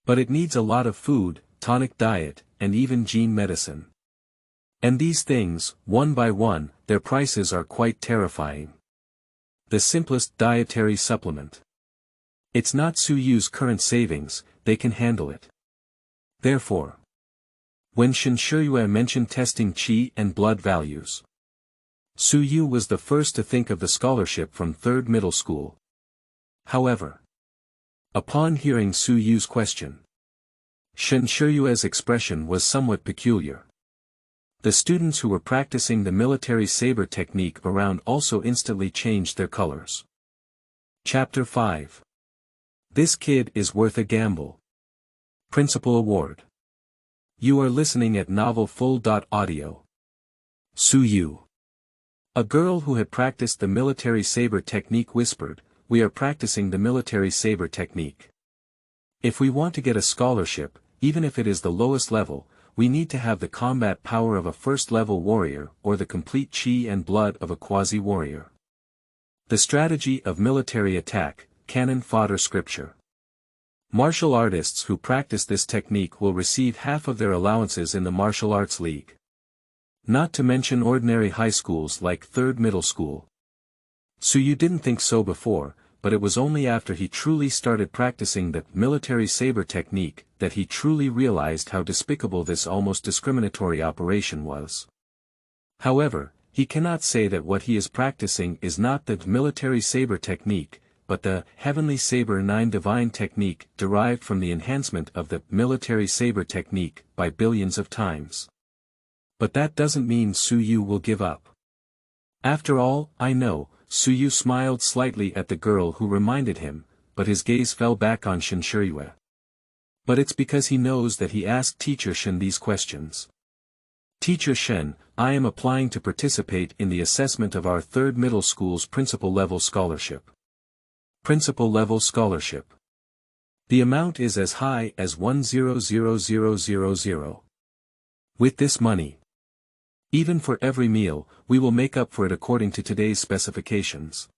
But it needs a lot of food, tonic diet, and even gene medicine. And these things, one by one, their prices are quite terrifying. The simplest dietary supplement. It's not Suyu's current savings, they can handle it. Therefore, when Shen Shiyue mentioned testing Qi and blood values, Suyu was the first to think of the scholarship from 3rd middle school. However, upon hearing Suyu's question, Shen Shiyue's expression was somewhat peculiar. The students who were practicing the Military Saber Technique around also instantly changed their colors. Chapter 5. This kid is worth a gamble. Principal Award. You are listening at novelfull.audio. Suyu. A girl who had practiced the Military Saber Technique whispered, "We are practicing the Military Saber Technique. If we want to get a scholarship, even if it is the lowest level, we need to have the combat power of a first-level warrior or the complete Qi and blood of a quasi-warrior. The strategy of military attack, cannon fodder scripture. Martial artists who practice this technique will receive half of their allowances in the martial arts league. Not to mention ordinary high schools like 3rd middle school." Suyu didn't think so before, but it was only after he truly started practicing the Military Saber Technique that he truly realized how despicable this almost discriminatory operation was. However, he cannot say that what he is practicing is not the Military Saber Technique, but the Heavenly Saber Nine Divine Technique derived from the enhancement of the Military Saber Technique by billions of times. But that doesn't mean Suyu will give up. After all, I know, Suyu smiled slightly at the girl who reminded him, but his gaze fell back on Shen Shiyue. But it's because he knows that he asked Teacher Shen these questions. "Teacher Shen, I am applying to participate in the assessment of our 3rd middle school's principal level scholarship." Principal level scholarship. The amount is as high as 100,000. With this money, even for every meal, we will make up for it according to today's specifications.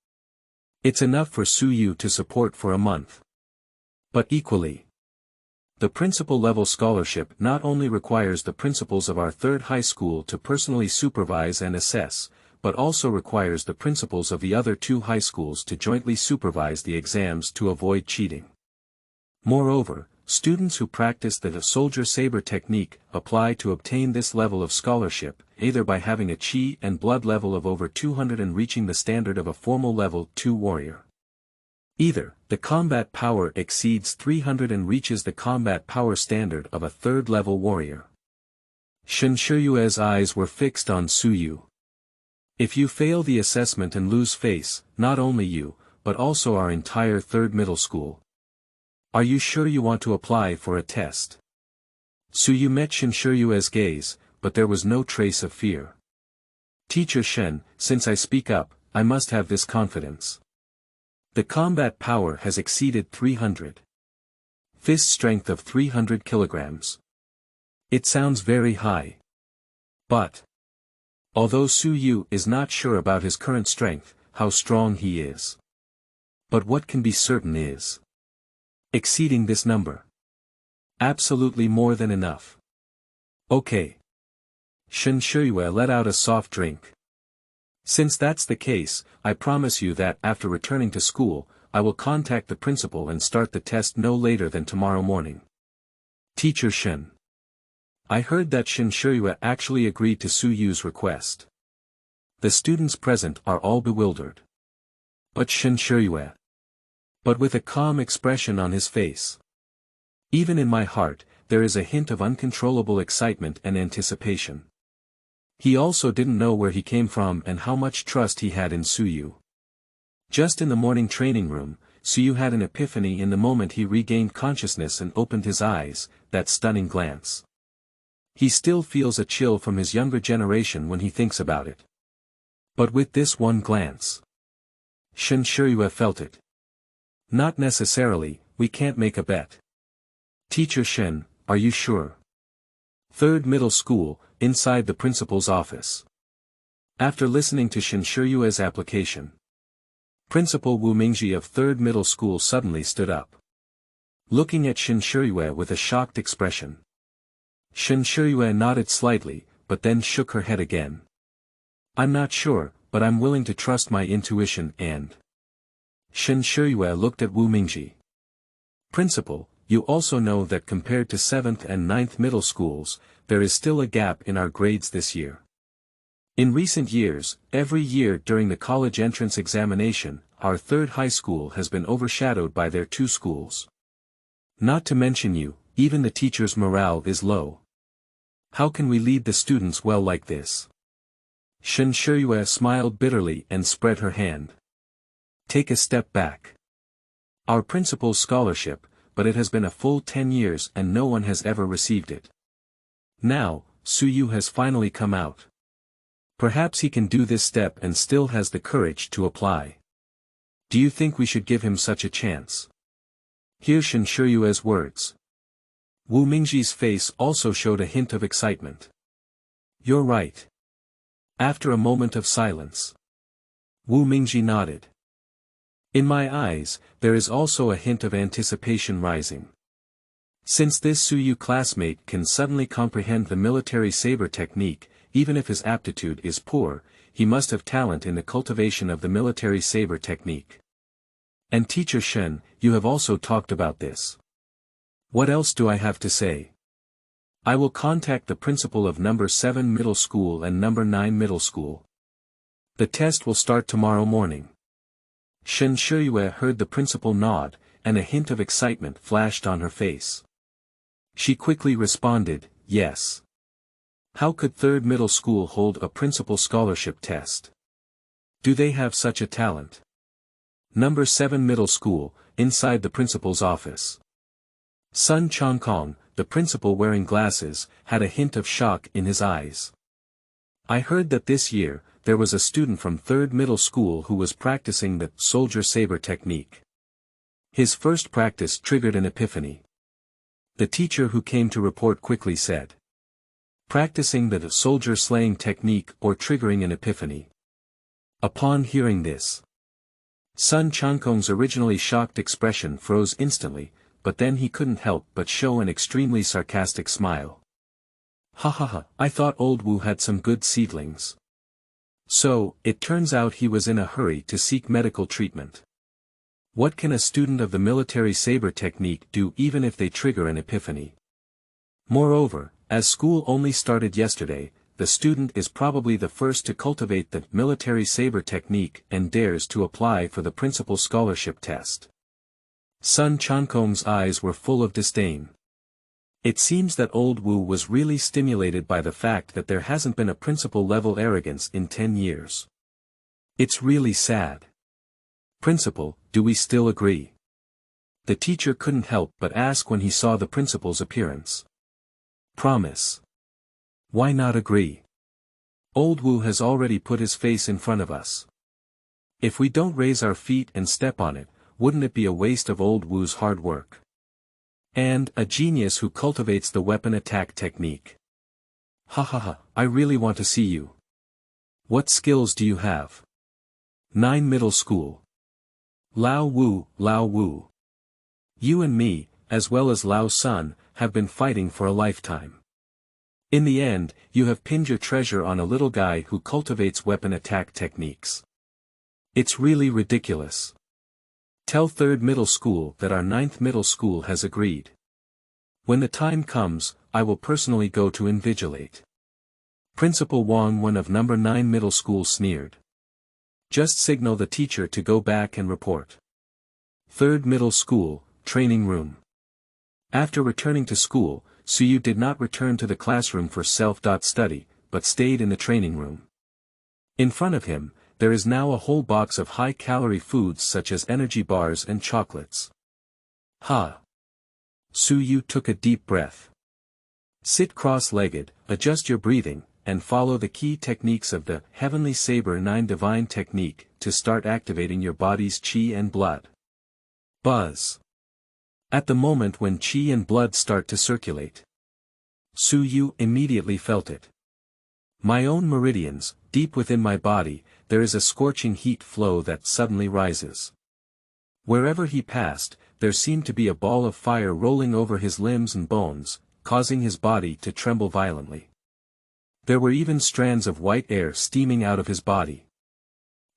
It's enough for Suyu to support for a month. But equally, the principal level scholarship not only requires the principals of our 3rd high school to personally supervise and assess, but also requires the principals of the other 2 high schools to jointly supervise the exams to avoid cheating. Moreover, students who practice the Soldier Saber Technique apply to obtain this level of scholarship, either by having a Qi and blood level of over 200 and reaching the standard of a formal level 2 warrior. Either, the combat power exceeds 300 and reaches the combat power standard of a 3rd level warrior. Shen Shiyue's eyes were fixed on Suyu. If you fail the assessment and lose face, not only you, but also our entire 3rd middle school. Are you sure you want to apply for a test? Suyu met Shen Shiyue's gaze, but there was no trace of fear. "Teacher Shen, since I speak up, I must have this confidence. The combat power has exceeded 300. Fist strength of 300 kilograms. It sounds very high. But, although Suyu is not sure about his current strength, how strong he is. But what can be certain is exceeding this number. Absolutely more than enough. Okay. Shen Shiyue let out a soft drink. Since that's the case, I promise you that after returning to school, I will contact the principal and start the test no later than tomorrow morning. Teacher Shen. I heard that Shen Shiyue actually agreed to Su Yu's request. The students present are all bewildered. But Shen Shiyue. But with a calm expression on his face. Even in my heart, there is a hint of uncontrollable excitement and anticipation. He also didn't know where he came from and how much trust he had in Su Yu. Just in the morning training room, Su Yu had an epiphany in the moment he regained consciousness and opened his eyes, that stunning glance. He still feels a chill from his younger generation when he thinks about it. But with this one glance, Shen Shiyue felt it. Not necessarily, we can't make a bet. Teacher Shen, are you sure? Third middle school, inside the principal's office. After listening to Shen Shiyue's application, Principal Wu Mingji of third middle school suddenly stood up. Looking at Shen Shiyue with a shocked expression. Shen Shiyue nodded slightly, but then shook her head again. I'm not sure, but I'm willing to trust my intuition and... Shen Shiyue looked at Wu Mingji. Principal, you also know that compared to 7th and 9th middle schools, there is still a gap in our grades this year. In recent years, every year during the college entrance examination, our third high school has been overshadowed by their two schools. Not to mention you, even the teachers' morale is low. How can we lead the students well like this? Shen Shiyue smiled bitterly and spread her hand. Take a step back. Our principal's scholarship, but it has been a full 10 years and no one has ever received it. Now, Su Yu has finally come out. Perhaps he can do this step and still has the courage to apply. Do you think we should give him such a chance? Here's Shen Shiyue's words. Wu Mingji's face also showed a hint of excitement. You're right. After a moment of silence, Wu Mingji nodded. In my eyes, there is also a hint of anticipation rising. Since this Su Yu classmate can suddenly comprehend the military saber technique, even if his aptitude is poor, he must have talent in the cultivation of the military saber technique. And Teacher Shen, you have also talked about this. What else do I have to say? I will contact the principal of number 7 middle school and number 9 middle school. The test will start tomorrow morning. Shen Shiyue heard the principal nod, and a hint of excitement flashed on her face. She quickly responded, yes. How could third middle school hold a principal scholarship test? Do they have such a talent? Number 7 middle school, inside the principal's office. Sun Chongkong, the principal wearing glasses, had a hint of shock in his eyes. I heard that this year, there was a student from third middle school who was practicing the soldier saber technique. His first practice triggered an epiphany. The teacher who came to report quickly said. Practicing the soldier slaying technique or triggering an epiphany. Upon hearing this, Sun Chongkong's originally shocked expression froze instantly, but then he couldn't help but show an extremely sarcastic smile. Ha ha ha, I thought old Wu had some good seedlings. So, it turns out he was in a hurry to seek medical treatment. What can a student of the military saber technique do even if they trigger an epiphany? Moreover, as school only started yesterday, the student is probably the first to cultivate the military saber technique and dares to apply for the principal scholarship test. Sun Chongkong's eyes were full of disdain. It seems that old Wu was really stimulated by the fact that there hasn't been a principal-level arrogance in 10 years. It's really sad. Principal, do we still agree? The teacher couldn't help but ask when he saw the principal's appearance. Promise. Why not agree? Old Wu has already put his face in front of us. If we don't raise our feet and step on it, wouldn't it be a waste of old Wu's hard work? And a genius who cultivates the weapon attack technique. Ha ha ha, I really want to see you. What skills do you have? 9 middle school. Lao Wu, Lao Wu. You and me, as well as Lao Sun, have been fighting for a lifetime. In the end, you have pinned your treasure on a little guy who cultivates weapon attack techniques. It's really ridiculous. Tell 3rd middle school that our 9th middle school has agreed. When the time comes, I will personally go to invigilate. Principal Wang Wen of number 9 middle school sneered. Just signal the teacher to go back and report. 3rd middle school, training room. After returning to school, Shiyue did not return to the classroom for self-study, but stayed in the training room. In front of him, there is now a whole box of high-calorie foods such as energy bars and chocolates. Ha! Shiyue took a deep breath. Sit cross-legged, adjust your breathing, and follow the key techniques of the Heavenly Saber Nine Divine Technique to start activating your body's qi and blood. Buzz. At the moment when qi and blood start to circulate, Shiyue immediately felt it. My own meridians, deep within my body, there is a scorching heat flow that suddenly rises. Wherever he passed, there seemed to be a ball of fire rolling over his limbs and bones, causing his body to tremble violently. There were even strands of white air steaming out of his body.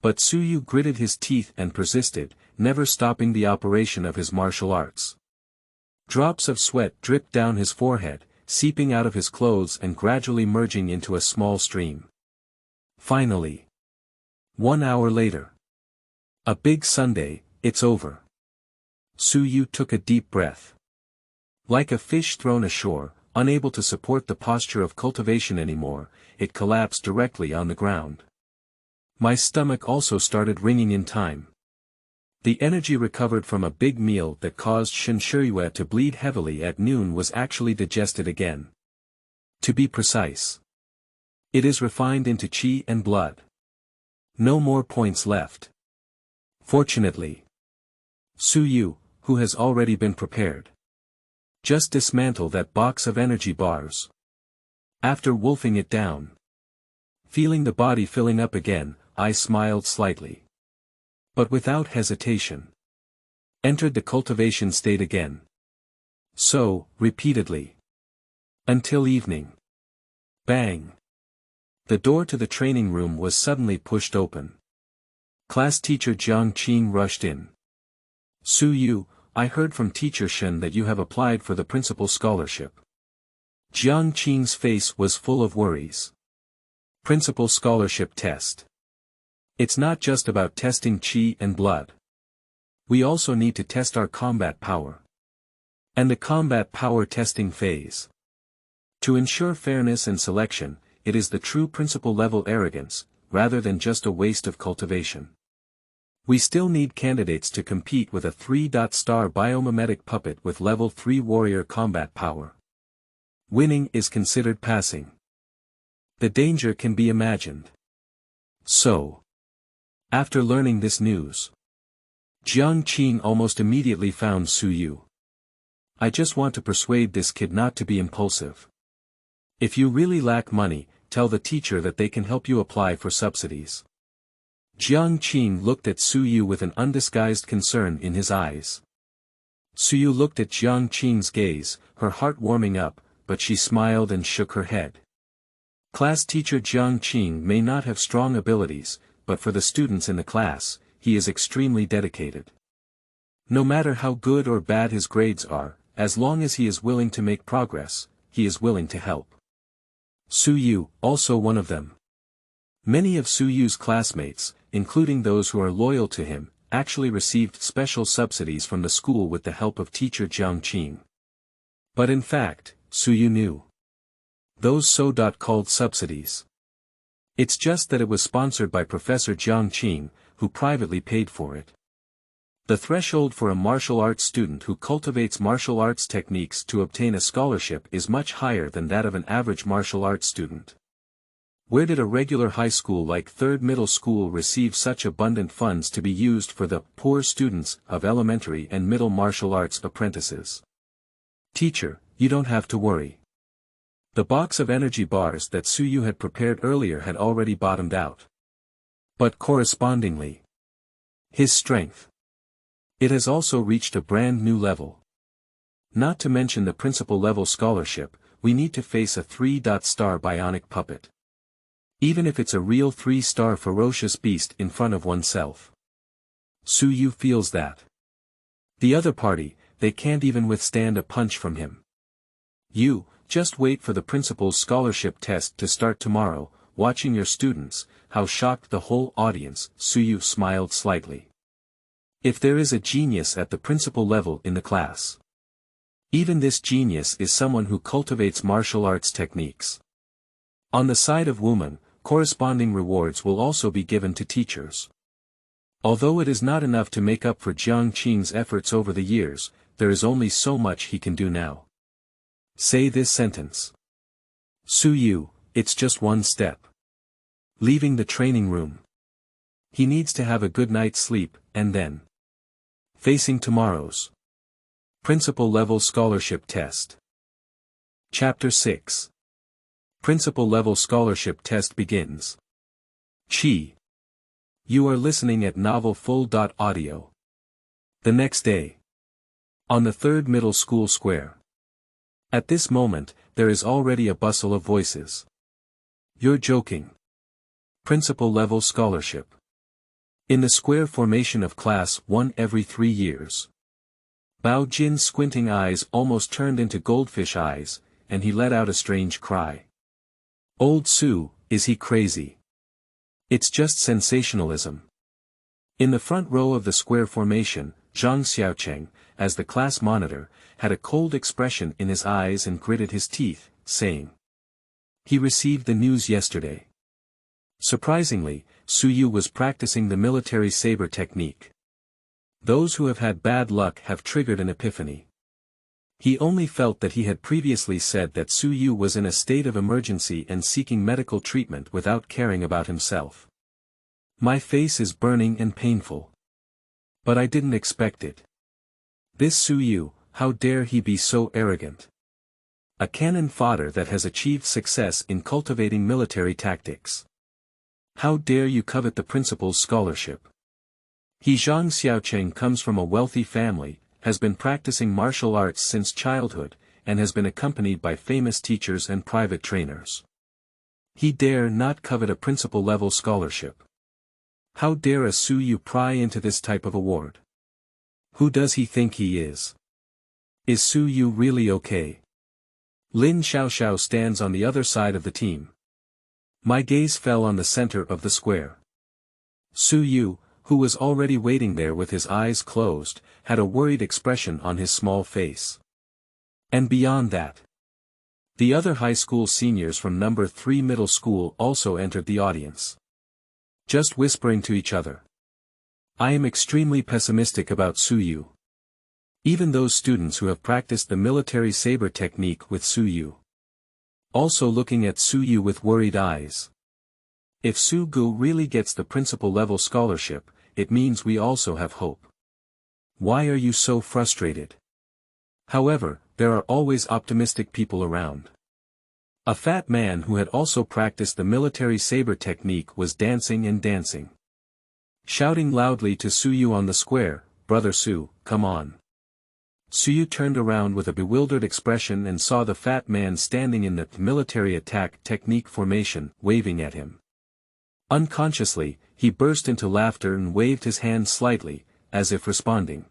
But Shiyue gritted his teeth and persisted, never stopping the operation of his martial arts. Drops of sweat dripped down his forehead, seeping out of his clothes and gradually merging into a small stream. Finally. 1 hour later. A big Sunday, it's over. Shiyue took a deep breath. Like a fish thrown ashore, unable to support the posture of cultivation anymore, it collapsed directly on the ground. My stomach also started ringing in time. The energy recovered from a big meal that caused Shen Shiyue to bleed heavily at noon was actually digested again. To be precise, it is refined into qi and blood. No more points left. Fortunately, Shiyue, who has already been prepared, just dismantle that box of energy bars. After wolfing it down, feeling the body filling up again, I smiled slightly. But without hesitation, entered the cultivation state again. So, repeatedly. Until evening. Bang! The door to the training room was suddenly pushed open. Class teacher Jiang Qing rushed in. Shiyue, I heard from teacher Shen that you have applied for the principal scholarship. Jiang Qing's face was full of worries. Principal scholarship test. It's not just about testing qi and blood. We also need to test our combat power. And the combat power testing phase. To ensure fairness and selection, it is the true principal level arrogance, rather than just a waste of cultivation. We still need candidates to compete with a 3-star biomimetic puppet with level 3 warrior combat power. Winning is considered passing. The danger can be imagined. So, after learning this news, Jiang Qing almost immediately found Shiyue. I just want to persuade this kid not to be impulsive. If you really lack money, tell the teacher that they can help you apply for subsidies. Jiang Qing looked at Shiyue with an undisguised concern in his eyes. Shiyue looked at Jiang Qing's gaze, her heart warming up, but she smiled and shook her head. Class teacher Jiang Qing may not have strong abilities, but for the students in the class, he is extremely dedicated. No matter how good or bad his grades are, as long as he is willing to make progress, he is willing to help. Shiyue, also one of them. Many of Shiyue's classmates, including those who are loyal to him, actually received special subsidies from the school with the help of teacher Jiang Qing. But in fact, Shiyue knew those so-called subsidies. It's just that it was sponsored by Professor Jiang Qing, who privately paid for it. The threshold for a martial arts student who cultivates martial arts techniques to obtain a scholarship is much higher than that of an average martial arts student. Where did a regular high school like 3rd middle school receive such abundant funds to be used for the poor students of elementary and middle martial arts apprentices? Teacher, you don't have to worry. The box of energy bars that Shiyue had prepared earlier had already bottomed out. But correspondingly, his strength. It has also reached a brand new level. Not to mention the principal level scholarship, we need to face a 3-star bionic puppet. Even if it's a real 3-star ferocious beast in front of oneself. Su Yu feels that. The other party, they can't even withstand a punch from him. You, just wait for the principal's scholarship test to start tomorrow, watching your students, how shocked the whole audience. Su Yu smiled slightly. If there is a genius at the principal level in the class. Even this genius is someone who cultivates martial arts techniques. On the side of women, corresponding rewards will also be given to teachers. Although it is not enough to make up for Jiang Qing's efforts over the years, there is only so much he can do now. Say this sentence. Su Yu, it's just one step. Leaving the training room. He needs to have a good night's sleep, and then. Facing tomorrow's Principal Level Scholarship Test. Chapter 6. Principal Level Scholarship Test begins. Chi. You are listening at Novel Full.audio. The next day. On the third middle school square. At this moment, there is already a bustle of voices. You're joking. Principal Level Scholarship. In the square formation of class 1 every 3 years. Bao Jin's squinting eyes almost turned into goldfish eyes, and he let out a strange cry. Old Su, is he crazy? It's just sensationalism. In the front row of the square formation, Zhang Xiaocheng, as the class monitor, had a cold expression in his eyes and gritted his teeth, saying. He received the news yesterday. Surprisingly, Su Yu was practicing the Military Saber Technique. Those who have had bad luck have triggered an epiphany. He only felt that he had previously said that Su Yu was in a state of emergency and seeking medical treatment without caring about himself. My face is burning and painful. But I didn't expect it. This Su Yu, how dare he be so arrogant? A cannon fodder that has achieved success in cultivating military tactics. How dare you covet the principal's scholarship? He Zhang Xiaocheng comes from a wealthy family, has been practicing martial arts since childhood, and has been accompanied by famous teachers and private trainers. He dare not covet a principal-level scholarship. How dare a Su Yu pry into this type of award? Who does he think he is? Is Su Yu really okay? Lin Xiaoxiao stands on the other side of the team. My gaze fell on the center of the square. Su Yu, who was already waiting there with his eyes closed, had a worried expression on his small face. And beyond that, the other high school seniors from number 3 middle school also entered the audience. Just whispering to each other. I am extremely pessimistic about Su Yu. Even those students who have practiced the Military Saber Technique with Su Yu. Also looking at Su Yu with worried eyes. If Su Gu really gets the principal level scholarship, it means we also have hope. Why are you so frustrated? However, there are always optimistic people around. A fat man who had also practiced the Military Saber Technique was dancing and dancing. Shouting loudly to Su Yu on the square, Brother Su, come on. Su Yu turned around with a bewildered expression and saw the fat man standing in the military attack technique formation, waving at him. Unconsciously, he burst into laughter and waved his hand slightly, as if responding.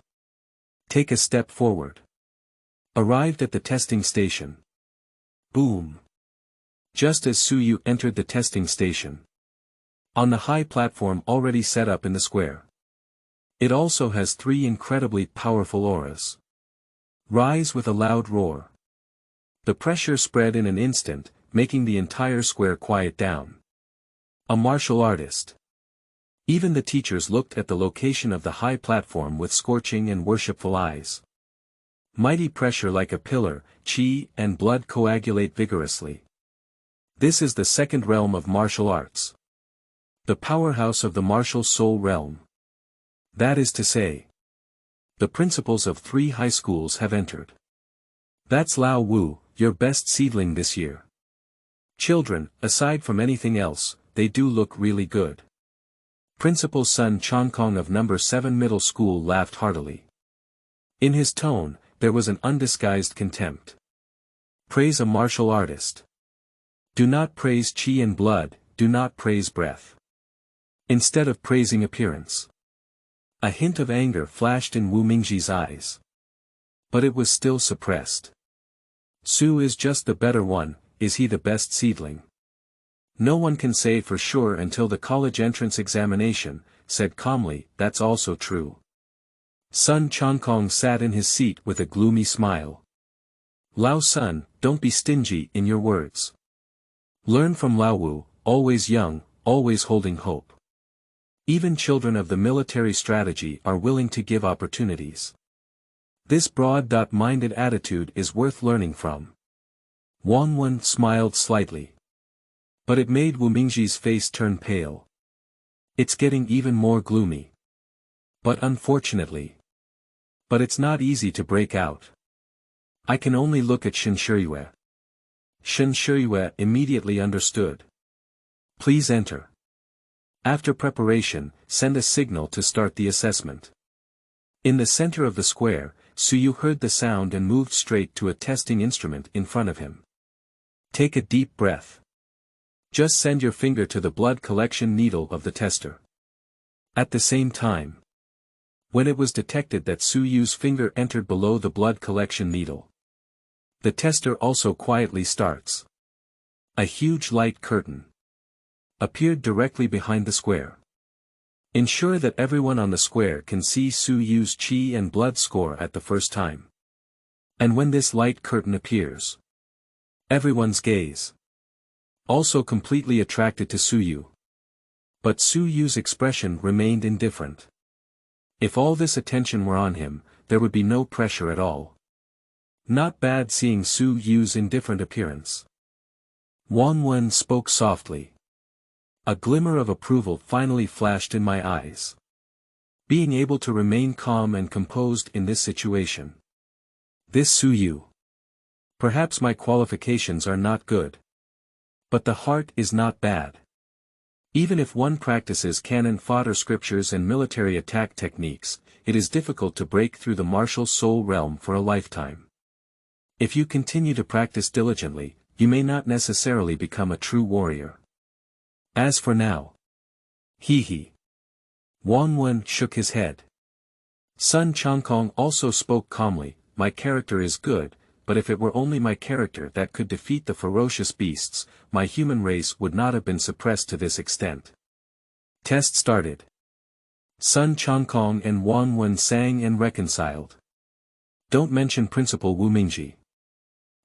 Take a step forward. Arrived at the testing station. Boom. Just as Su Yu entered the testing station. On the high platform already set up in the square. It also has 3 incredibly powerful auras. Rise with a loud roar. The pressure spread in an instant, making the entire square quiet down. A martial artist. Even the teachers looked at the location of the high platform with scorching and worshipful eyes. Mighty pressure like a pillar, qi and blood coagulate vigorously. This is the second realm of martial arts. The powerhouse of the martial soul realm. That is to say, the principals of 3 high schools have entered. That's Lao Wu, your best seedling this year. Children, aside from anything else, they do look really good. Principal Sun Chongkong of number 7 middle school laughed heartily. In his tone, there was an undisguised contempt. Praise a martial artist. Do not praise qi and blood, do not praise breath. Instead of praising appearance. A hint of anger flashed in Wu Mingji's eyes. But it was still suppressed. Su is just the better one, is he the best seedling? No one can say for sure until the college entrance examination, said calmly, that's also true. Sun Changkong sat in his seat with a gloomy smile. Lao Sun, don't be stingy in your words. Learn from Lao Wu, always young, always holding hope. Even children of the military strategy are willing to give opportunities. This broad-minded attitude is worth learning from. Wang Wen smiled slightly. But it made Wu Mingji's face turn pale. It's getting even more gloomy. But unfortunately. But it's not easy to break out. I can only look at Shen Shiyue. Shen Shiyue immediately understood. Please enter. After preparation, send a signal to start the assessment. In the center of the square, Suyu heard the sound and moved straight to a testing instrument in front of him. Take a deep breath. Just send your finger to the blood collection needle of the tester. At the same time, when it was detected that Suyu's finger entered below the blood collection needle, the tester also quietly starts. A huge light curtain appeared directly behind the square. Ensure that everyone on the square can see Suyu's qi and blood score at the first time. And when this light curtain appears, everyone's gaze also completely attracted to Suyu. But Suyu's expression remained indifferent. If all this attention were on him, there would be no pressure at all. Not bad seeing Suyu's indifferent appearance. Wang Wen spoke softly. A glimmer of approval finally flashed in my eyes. Being able to remain calm and composed in this situation. This Suyu. Perhaps my qualifications are not good. But the heart is not bad. Even if one practices cannon fodder scriptures and military attack techniques, it is difficult to break through the martial soul realm for a lifetime. If you continue to practice diligently, you may not necessarily become a true warrior. As for now. He. Wang Wen shook his head. Sun Changkong also spoke calmly, my character is good, but if it were only my character that could defeat the ferocious beasts, my human race would not have been suppressed to this extent. Test started. Sun Changkong and Wang Wen sang and reconciled. Don't mention Principal Wu Mingji.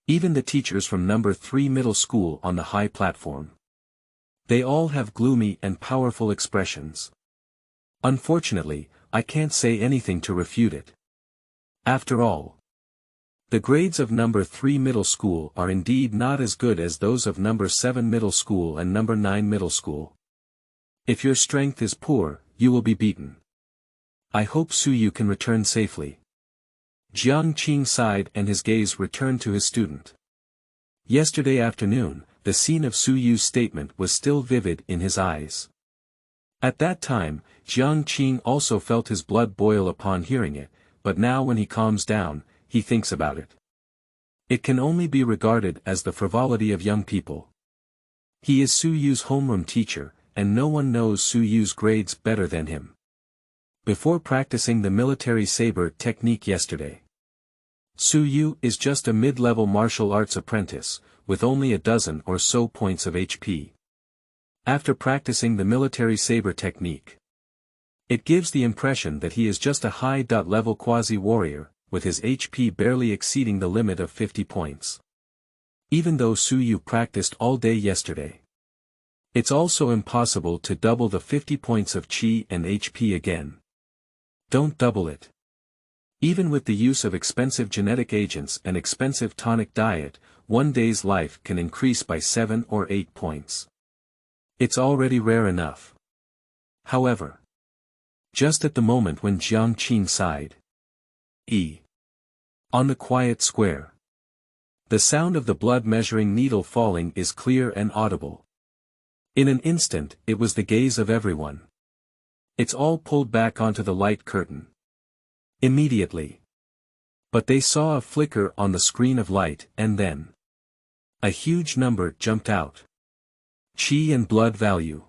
Even the teachers from number 3 middle school on the high platform. They all have gloomy and powerful expressions. Unfortunately, I can't say anything to refute it. After all, the grades of number 3 middle school are indeed not as good as those of number 7 middle school and number 9 middle school. If your strength is poor, you will be beaten. I hope Suyu can return safely. Jiang Qing sighed and his gaze returned to his student. Yesterday afternoon, the scene of Suyu's statement was still vivid in his eyes. At that time, Jiang Qing also felt his blood boil upon hearing it, but now when he calms down, he thinks about it. It can only be regarded as the frivolity of young people. He is Suyu's homeroom teacher, and no one knows Suyu's grades better than him. Before practicing the military saber technique yesterday, Suyu is just a mid-level martial arts apprentice, with only a dozen or so points of HP. After practicing the military saber technique, it gives the impression that he is just a high-level quasi-warrior, with his HP barely exceeding the limit of 50 points. Even though Suyu practiced all day yesterday, it's also impossible to double the 50 points of Qi and HP again. Don't double it. Even with the use of expensive genetic agents and expensive tonic diet, one day's life can increase by 7 or 8 points. It's already rare enough. However, just at the moment when Jiang Qing sighed, on the quiet square, the sound of the blood-measuring needle falling is clear and audible. In an instant, it was the gaze of everyone. It's all pulled back onto the light curtain. Immediately. But they saw a flicker on the screen of light, and then A huge number jumped out. Qi and blood value.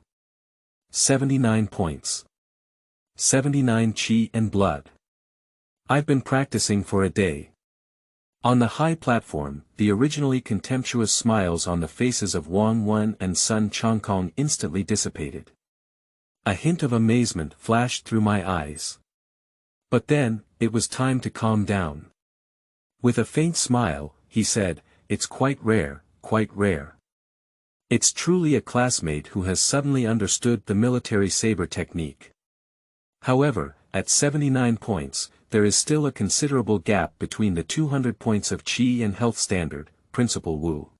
79 points. 79 qi and blood. I've been practicing for a day. On the high platform, the originally contemptuous smiles on the faces of Wang Wen and Sun Chongkong instantly dissipated. A hint of amazement flashed through my eyes. But then, it was time to calm down. With a faint smile, he said, "It's quite rare, quite rare. It's truly a classmate who has suddenly understood the military saber technique." However, at 79 points, there is still a considerable gap between the 200 points of Qi and health standard, Principal Wu.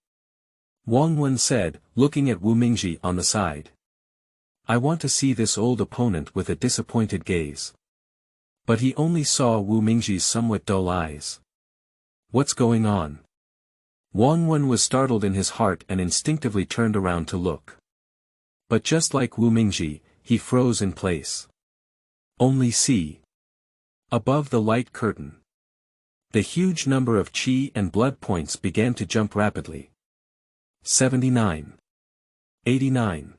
Wang Wen said, looking at Wu Mingji on the side. I want to see this old opponent with a disappointed gaze. But he only saw Wu Mingji's somewhat dull eyes. What's going on? Wang Wen was startled in his heart and instinctively turned around to look. But just like Wu Mingji, he froze in place. Only see. Above the light curtain. The huge number of qi and blood points began to jump rapidly. 79. 89.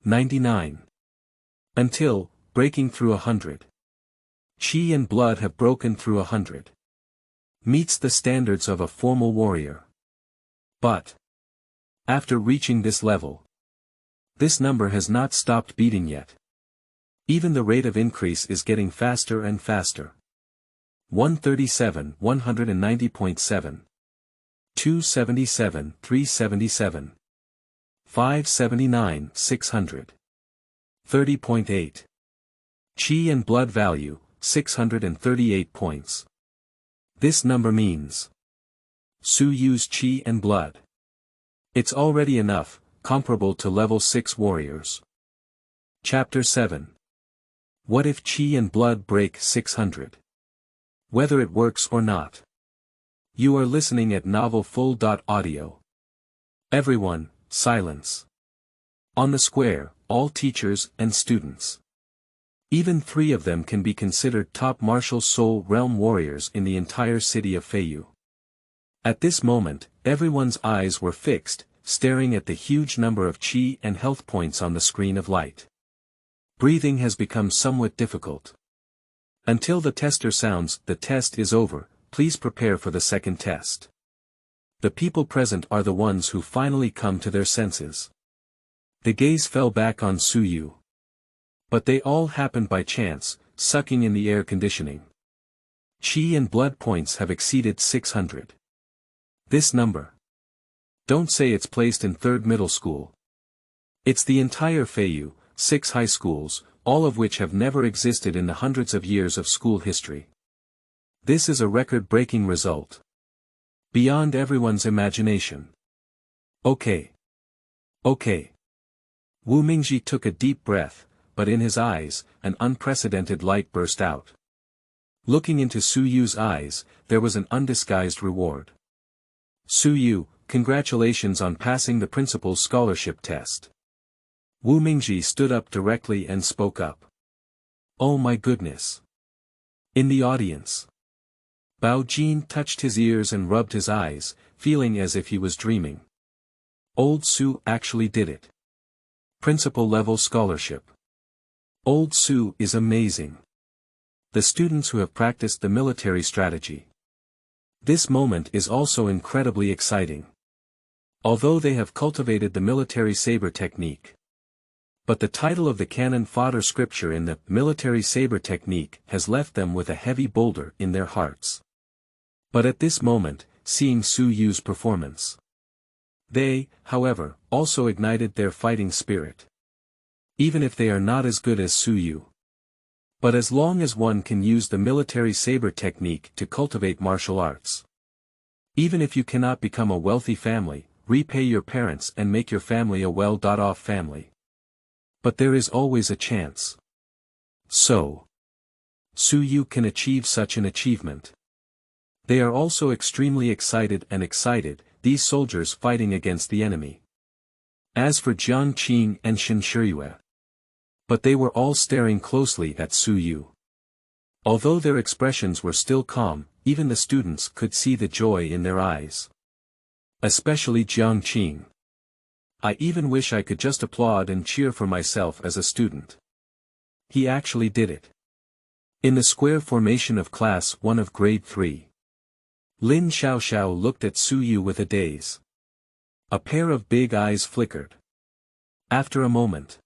99. Until, breaking through 100. Qi and blood have broken through 100. Meets the standards of a formal warrior. But, after reaching this level, this number has not stopped beating yet. Even the rate of increase is getting faster and faster. 137, 190.7. 277, 377. 579, 600. 30.8. Qi and blood value, 638 points. This number means Su Yu's Qi and blood. It's already enough, comparable to level 6 warriors. Chapter 7. What if Qi and blood break 600? Whether it works or not. You are listening at novelfull.audio. Everyone, silence. On the square, all teachers and students. Even 3 of them can be considered top martial soul realm warriors in the entire city of Feiyu. At this moment, everyone's eyes were fixed, staring at the huge number of qi and health points on the screen of light. Breathing has become somewhat difficult. Until the tester sounds, "The test is over, please prepare for the second test." The people present are the ones who finally come to their senses. The gaze fell back on Su Yu. But they all happened by chance, sucking in the air conditioning. Qi and blood points have exceeded 600. This number. Don't say it's placed in 3rd middle school. It's the entire Feiyu, 6 high schools, all of which have never existed in the hundreds of years of school history. This is a record-breaking result. Beyond everyone's imagination. Okay. Okay. Wu Mingji took a deep breath, but in his eyes, an unprecedented light burst out. Looking into Su Yu's eyes, there was an undisguised reward. Su Yu, congratulations on passing the principal's scholarship test. Wu Mingji stood up directly and spoke up. Oh my goodness. In the audience. Bao Jin touched his ears and rubbed his eyes, feeling as if he was dreaming. Old Su actually did it. Principal level scholarship. Old Su is amazing. The students who have practiced the military strategy. This moment is also incredibly exciting. Although they have cultivated the military saber technique. But the title of the canon fodder scripture in the military saber technique has left them with a heavy boulder in their hearts. But at this moment, seeing Su Yu's performance. They, however, also ignited their fighting spirit. Even if they are not as good as Su Yu. But as long as one can use the military saber technique to cultivate martial arts. Even if you cannot become a wealthy family, repay your parents and make your family a well-off family. But there is always a chance. So, Su Yu can achieve such an achievement. They are also extremely excited, these soldiers fighting against the enemy. As for Jiang Qing and Shen Shiyue. But they were all staring closely at Su Yu. Although their expressions were still calm, even the students could see the joy in their eyes. Especially Jiang Qing. I even wish I could just applaud and cheer for myself as a student. He actually did it. In the square formation of Class 1 of Grade 3. Lin Xiaoxiao looked at Su Yu with a daze. A pair of big eyes flickered. After a moment,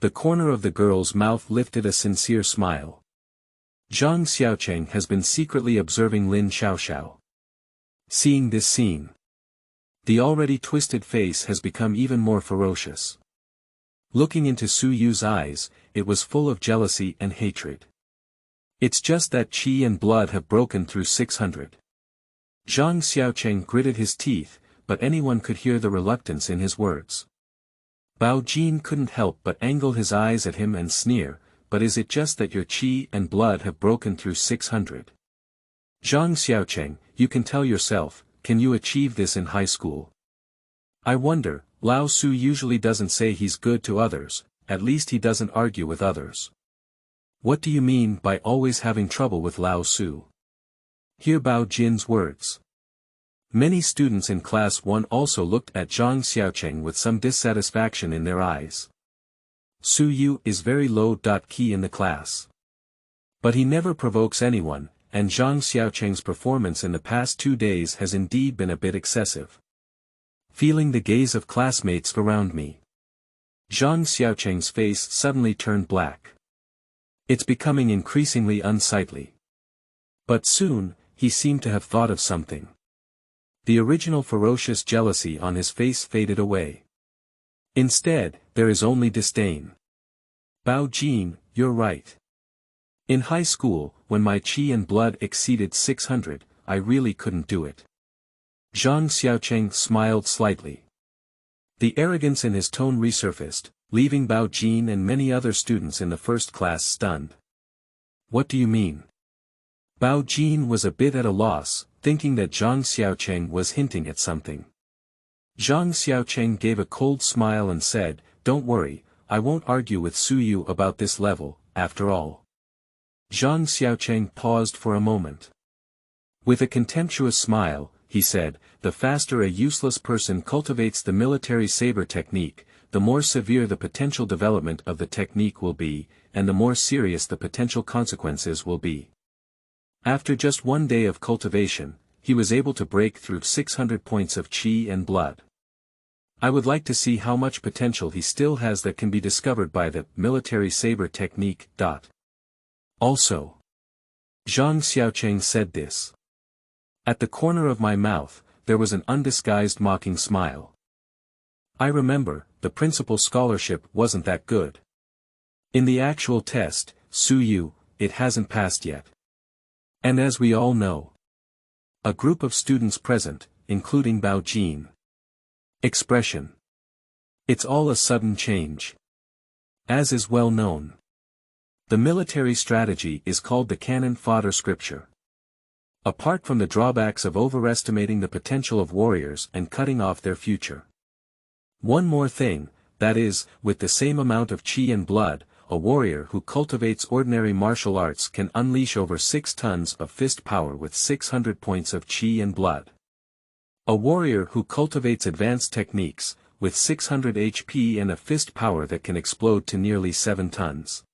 the corner of the girl's mouth lifted a sincere smile. Zhang Xiaocheng has been secretly observing Lin Xiaoxiao. Seeing this scene, the already twisted face has become even more ferocious. Looking into Su Yu's eyes, it was full of jealousy and hatred. It's just that qi and blood have broken through 600. Zhang Xiaocheng gritted his teeth, but anyone could hear the reluctance in his words. Bao Jin couldn't help but angle his eyes at him and sneer, but is it just that your qi and blood have broken through 600? Zhang Xiaocheng, you can tell yourself, can you achieve this in high school? I wonder, Lao Su usually doesn't say he's good to others, at least he doesn't argue with others. What do you mean by always having trouble with Lao Su? Hear Bao Jin's words. Many students in Class 1 also looked at Zhang Xiaocheng with some dissatisfaction in their eyes. Su Yu is very low-key in the class. But he never provokes anyone, and Zhang Xiaocheng's performance in the past 2 days has indeed been a bit excessive. Feeling the gaze of classmates around me, Zhang Xiaocheng's face suddenly turned black. It's becoming increasingly unsightly. But soon, he seemed to have thought of something. The original ferocious jealousy on his face faded away. Instead, there is only disdain. Bao Jin, you're right. In high school, when my qi and blood exceeded 600, I really couldn't do it. Zhang Xiaocheng smiled slightly. The arrogance in his tone resurfaced, leaving Bao Jin and many other students in the first class stunned. What do you mean? Bao Jin was a bit at a loss, thinking that Zhang Xiaocheng was hinting at something. Zhang Xiaocheng gave a cold smile and said, don't worry, I won't argue with Su Yu about this level, after all. Zhang Xiaocheng paused for a moment. With a contemptuous smile, he said, the faster a useless person cultivates the military saber technique, the more severe the potential development of the technique will be, and the more serious the potential consequences will be. After just 1 day of cultivation, he was able to break through 600 points of qi and blood. I would like to see how much potential he still has that can be discovered by the military saber technique. Also, Zhang Xiaocheng said this. At the corner of my mouth, there was an undisguised mocking smile. I remember, the principal scholarship wasn't that good. In the actual test, Su Yu, it hasn't passed yet. And as we all know, a group of students present, including Bao Jin. Expression. It's all a sudden change. As is well known, the military strategy is called the cannon fodder scripture. Apart from the drawbacks of overestimating the potential of warriors and cutting off their future. One more thing, that is, with the same amount of qi and blood, a warrior who cultivates ordinary martial arts can unleash over 6 tons of fist power with 600 points of qi and blood. A warrior who cultivates advanced techniques, with 600 HP and a fist power that can explode to nearly 7 tons.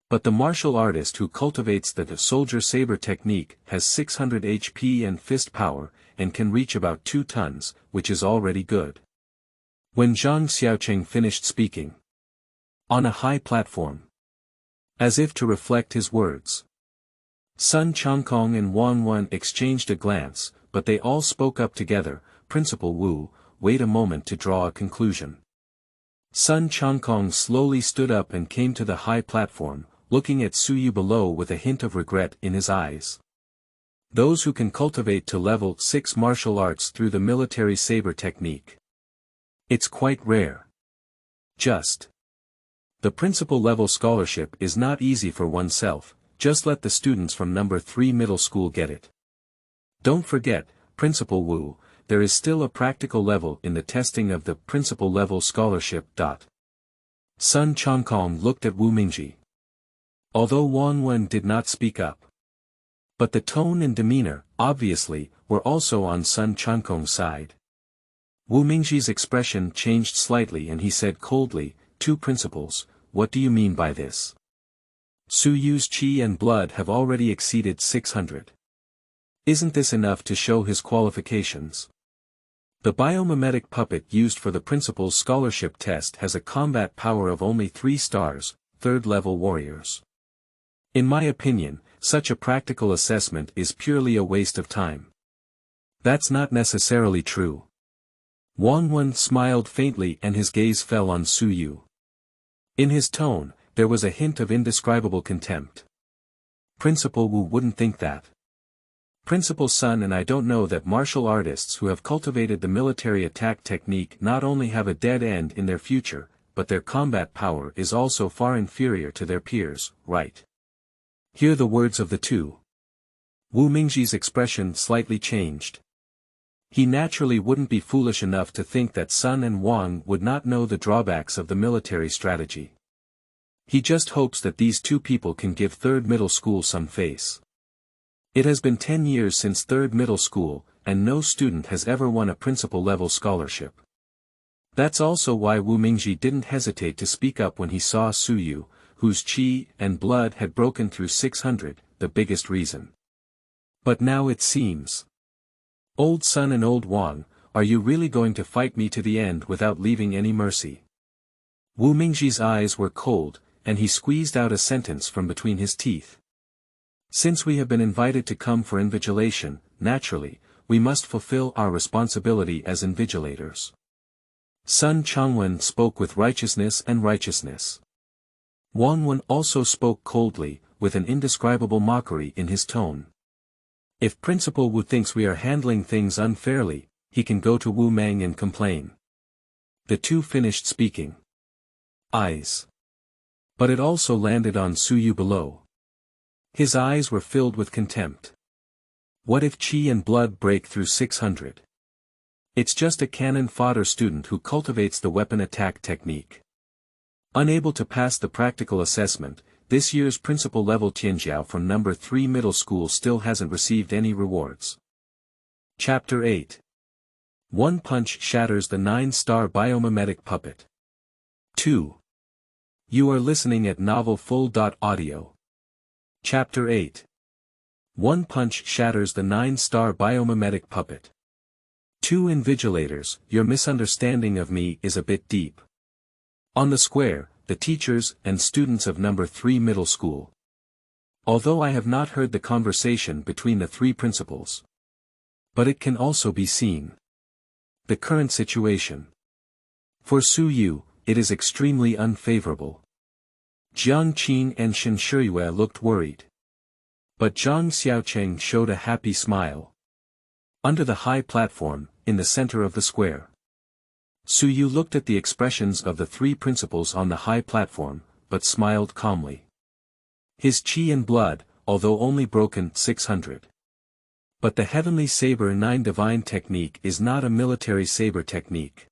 But the martial artist who cultivates the soldier saber technique has 600 HP and fist power, and can reach about 2 tons, which is already good. When Zhang Xiaocheng finished speaking, on a high platform, as if to reflect his words, Sun Changkong and Wang Wen exchanged a glance, but they all spoke up together. Principal Wu, wait a moment to draw a conclusion. Sun Changkong slowly stood up and came to the high platform, looking at Su Yu below with a hint of regret in his eyes. Those who can cultivate to level 6 martial arts through the military saber technique. It's quite rare. The principal level scholarship is not easy for oneself, just let the students from number 3 middle school get it. Don't forget, Principal Wu, there is still a practical level in the testing of the principal level scholarship. Sun Changkong looked at Wu Mingji. Although Wang Wen did not speak up, But the tone and demeanor, obviously, were also on Sun Chankong's side. Wu Mingji's expression changed slightly and he said coldly, "Two principles, what do you mean by this? Su Yu's qi and blood have already exceeded 600. Isn't this enough to show his qualifications? The biomimetic puppet used for the principal's scholarship test has a combat power of only 3 stars, third-level warriors. In my opinion, such a practical assessment is purely a waste of time." "That's not necessarily true." Wang Wen smiled faintly and his gaze fell on Su Yu. In his tone, there was a hint of indescribable contempt. "Principal Wu wouldn't think that. Principal Sun and I don't know that martial artists who have cultivated the military attack technique not only have a dead end in their future, but their combat power is also far inferior to their peers, right?" Hear the words of the two. Wu Mingji's expression slightly changed. He naturally wouldn't be foolish enough to think that Sun and Wang would not know the drawbacks of the military strategy. He just hopes that these two people can give third middle school some face. It has been 10 years since third middle school, and no student has ever won a principal-level scholarship. That's also why Wu Mingji didn't hesitate to speak up when he saw Su Yu, whose qi and blood had broken through 600, the biggest reason. "But now it seems. Old Sun and old Wang, are you really going to fight me to the end without leaving any mercy?" Wu Mingji's eyes were cold, and he squeezed out a sentence from between his teeth. "Since we have been invited to come for invigilation, naturally, we must fulfill our responsibility as invigilators." Sun Changwen spoke with righteousness and righteousness. Wang Wen also spoke coldly, with an indescribable mockery in his tone. "If Principal Wu thinks we are handling things unfairly, he can go to Wu Meng and complain." The two finished speaking. Eyes. But it also landed on Su Yu below. His eyes were filled with contempt. What if qi and blood break through 600? It's just a cannon fodder student who cultivates the weapon attack technique. Unable to pass the practical assessment, this year's principal level Tianjiao from number 3 middle school still hasn't received any rewards. Chapter 8. One punch shatters the 9-star biomimetic puppet. 2. You are listening at novelfull.audio. Chapter 8. One punch shatters the 9-star biomimetic puppet. 2 Invigilators, your misunderstanding of me is a bit deep. On the square, the teachers and students of number 3 middle school. Although I have not heard the conversation between the 3 principals. But it can also be seen. The current situation. For Su Yu, it is extremely unfavorable. Jiang Qin and Shen Shiyue looked worried. But Zhang Xiaocheng showed a happy smile. Under the high platform, in the center of the square. Su Yu looked at the expressions of the 3 principals on the high platform, but smiled calmly. His qi and blood, although only broken 600. But the Heavenly Saber Nine Divine Technique is not a military saber technique.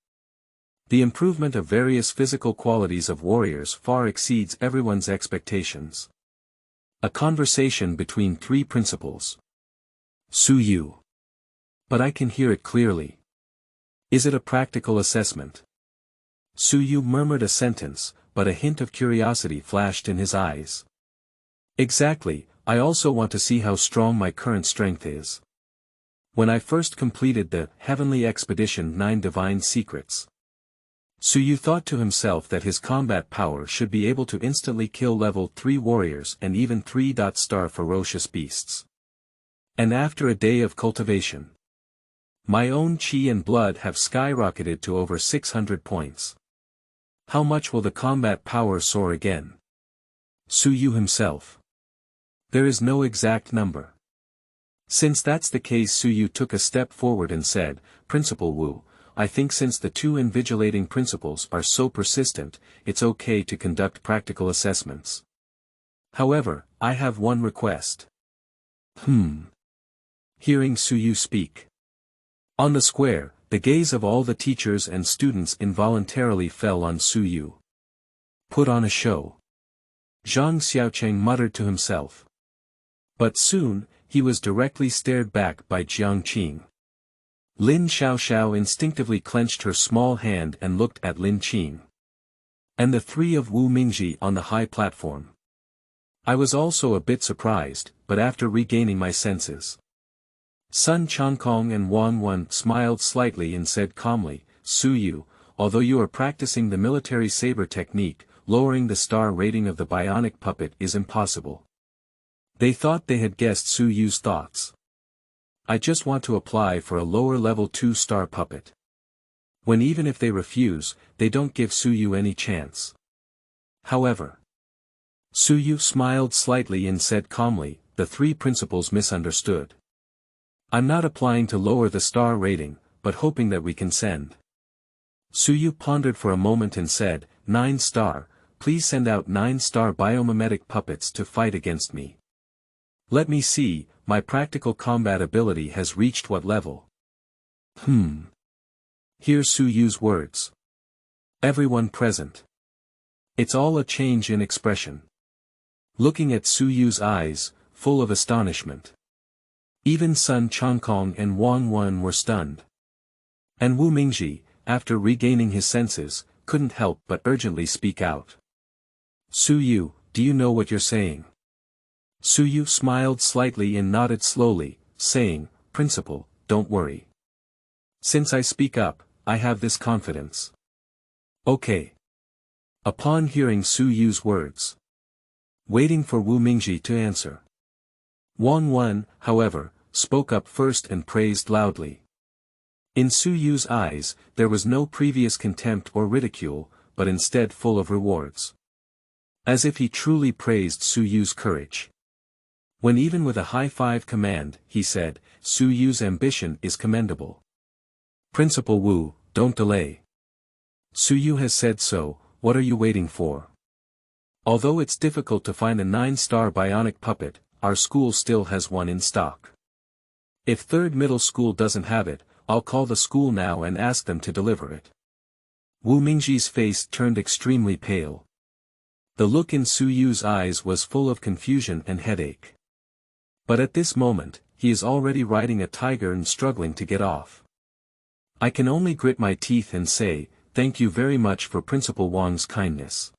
The improvement of various physical qualities of warriors far exceeds everyone's expectations. A conversation between 3 principals. Su Yu. But I can hear it clearly. Is it a practical assessment? Su Yu murmured a sentence, but a hint of curiosity flashed in his eyes. Exactly, I also want to see how strong my current strength is. When I first completed the Heavenly Expedition 9 Divine Secrets. Su Yu thought to himself that his combat power should be able to instantly kill level 3 warriors and even 3-star ferocious beasts. And after a day of cultivation. My own qi and blood have skyrocketed to over 600 points. How much will the combat power soar again? Su Yu himself. There is no exact number. Since that's the case, Su Yu took a step forward and said, Principal Wu, I think since the 2 invigilating principles are so persistent, it's okay to conduct practical assessments. However, I have one request. Hearing Su Yu speak. On the square, the gaze of all the teachers and students involuntarily fell on Su Yu. Put on a show. Zhang Xiaocheng muttered to himself. But soon, he was directly stared back by Jiang Qing. Lin Xiaoxiao instinctively clenched her small hand and looked at Lin Qing. And the three of Wu Mingji on the high platform. I was also a bit surprised, but after regaining my senses. Sun Changkong and Wang Wen smiled slightly and said calmly, Su Yu, although you are practicing the Military Saber Technique, lowering the star rating of the bionic puppet is impossible. They thought they had guessed Su Yu's thoughts. I just want to apply for a lower level 2-star puppet. When even if they refuse, they don't give Su Yu any chance. However, Su Yu smiled slightly and said calmly, the three principals misunderstood. I'm not applying to lower the star rating, but hoping that we can send. Su Yu pondered for a moment and said, 9-star, please send out 9-star biomimetic puppets to fight against me. Let me see, my practical combat ability has reached what level? Hear Su Yu's words. Everyone present. It's all a change in expression. Looking at Su Yu's eyes, full of astonishment. Even Sun Changkong and Wang Wen were stunned. And Wu Mingji, after regaining his senses, couldn't help but urgently speak out. Su Yu, do you know what you're saying? Su Yu smiled slightly and nodded slowly, saying, Principal, don't worry. Since I speak up, I have this confidence. Okay. Upon hearing Su Yu's words. Waiting for Wu Mingji to answer. Wang Wen, however, spoke up first and praised loudly. In Su Yu's eyes, there was no previous contempt or ridicule, but instead full of rewards. As if he truly praised Su Yu's courage. When even with a high-five command, he said, Su Yu's ambition is commendable. Principal Wu, don't delay. Su Yu has said so, what are you waiting for? Although it's difficult to find a 9-star bionic puppet, our school still has one in stock. If 3rd middle school doesn't have it, I'll call the school now and ask them to deliver it. Wu Mingji's face turned extremely pale. The look in Su Yu's eyes was full of confusion and headache. But at this moment, he is already riding a tiger and struggling to get off. I can only grit my teeth and say, thank you very much for Principal Wang's kindness.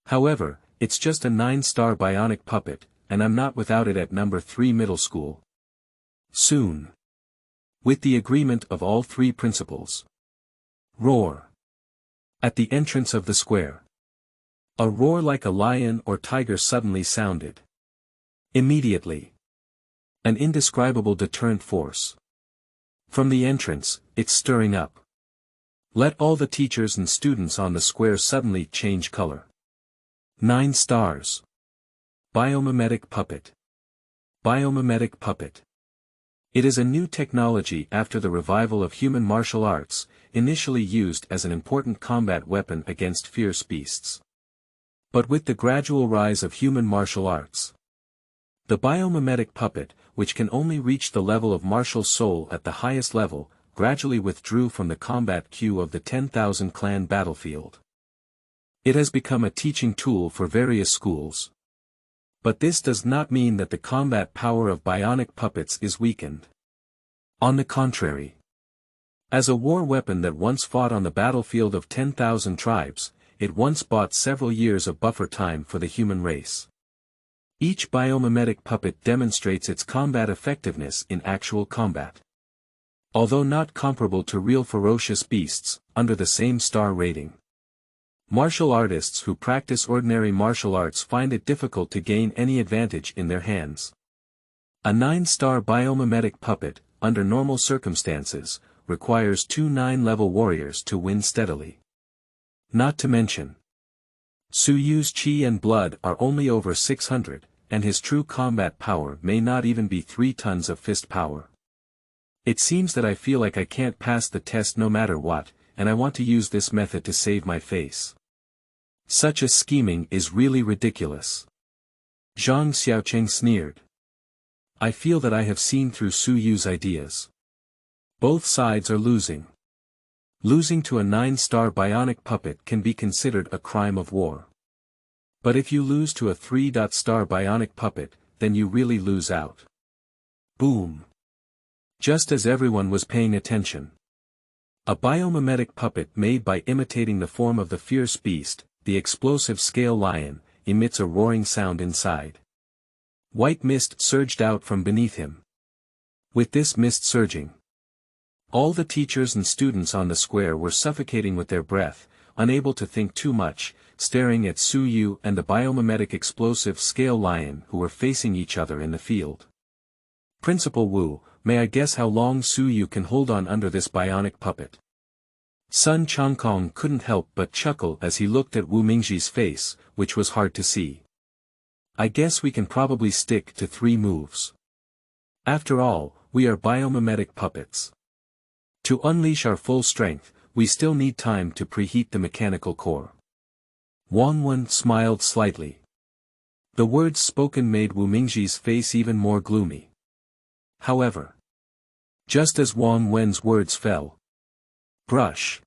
However, it's just a 9-star bionic puppet, and I'm not without it at number 3 middle school. Soon. With the agreement of all 3 principals. Roar. At the entrance of the square. A roar like a lion or tiger suddenly sounded. Immediately. An indescribable deterrent force. From the entrance, it's stirring up. Let all the teachers and students on the square suddenly change color. 9 stars. Biomimetic puppet. Biomimetic puppet. It is a new technology after the revival of human martial arts, initially used as an important combat weapon against fierce beasts. But with the gradual rise of human martial arts, the biomimetic puppet, which can only reach the level of martial soul at the highest level, gradually withdrew from the combat queue of the 10,000 clan battlefield. It has become a teaching tool for various schools. But this does not mean that the combat power of bionic puppets is weakened. On the contrary. As a war weapon that once fought on the battlefield of 10,000 tribes, it once bought several years of buffer time for the human race. Each biomimetic puppet demonstrates its combat effectiveness in actual combat. Although not comparable to real ferocious beasts, under the same star rating. Martial artists who practice ordinary martial arts find it difficult to gain any advantage in their hands. A 9-star biomimetic puppet, under normal circumstances, requires 2 9-level warriors to win steadily. Not to mention, Su Yu's chi and blood are only over 600, and his true combat power may not even be 3 tons of fist power. It seems that I feel like I can't pass the test no matter what, and I want to use this method to save my face. Such a scheming is really ridiculous. Zhang Xiaocheng sneered. I feel that I have seen through Su Yu's ideas. Both sides are losing. Losing to a 9-star bionic puppet can be considered a crime of war. But if you lose to a 3-star bionic puppet, then you really lose out. Boom. Just as everyone was paying attention. A biomimetic puppet made by imitating the form of the fierce beast, the explosive scale lion, emits a roaring sound inside. White mist surged out from beneath him. With this mist surging, all the teachers and students on the square were suffocating with their breath, unable to think too much, staring at Shiyue and the biomimetic explosive scale lion who were facing each other in the field. Principal Wu, may I guess how long Shiyue can hold on under this bionic puppet? Sun Changkong couldn't help but chuckle as he looked at Wu Mingji's face, which was hard to see. I guess we can probably stick to 3 moves. After all, we are biomimetic puppets. To unleash our full strength, we still need time to preheat the mechanical core. Wang Wen smiled slightly. The words spoken made Wu Mingji's face even more gloomy. However, just as Wang Wen's words fell, brush.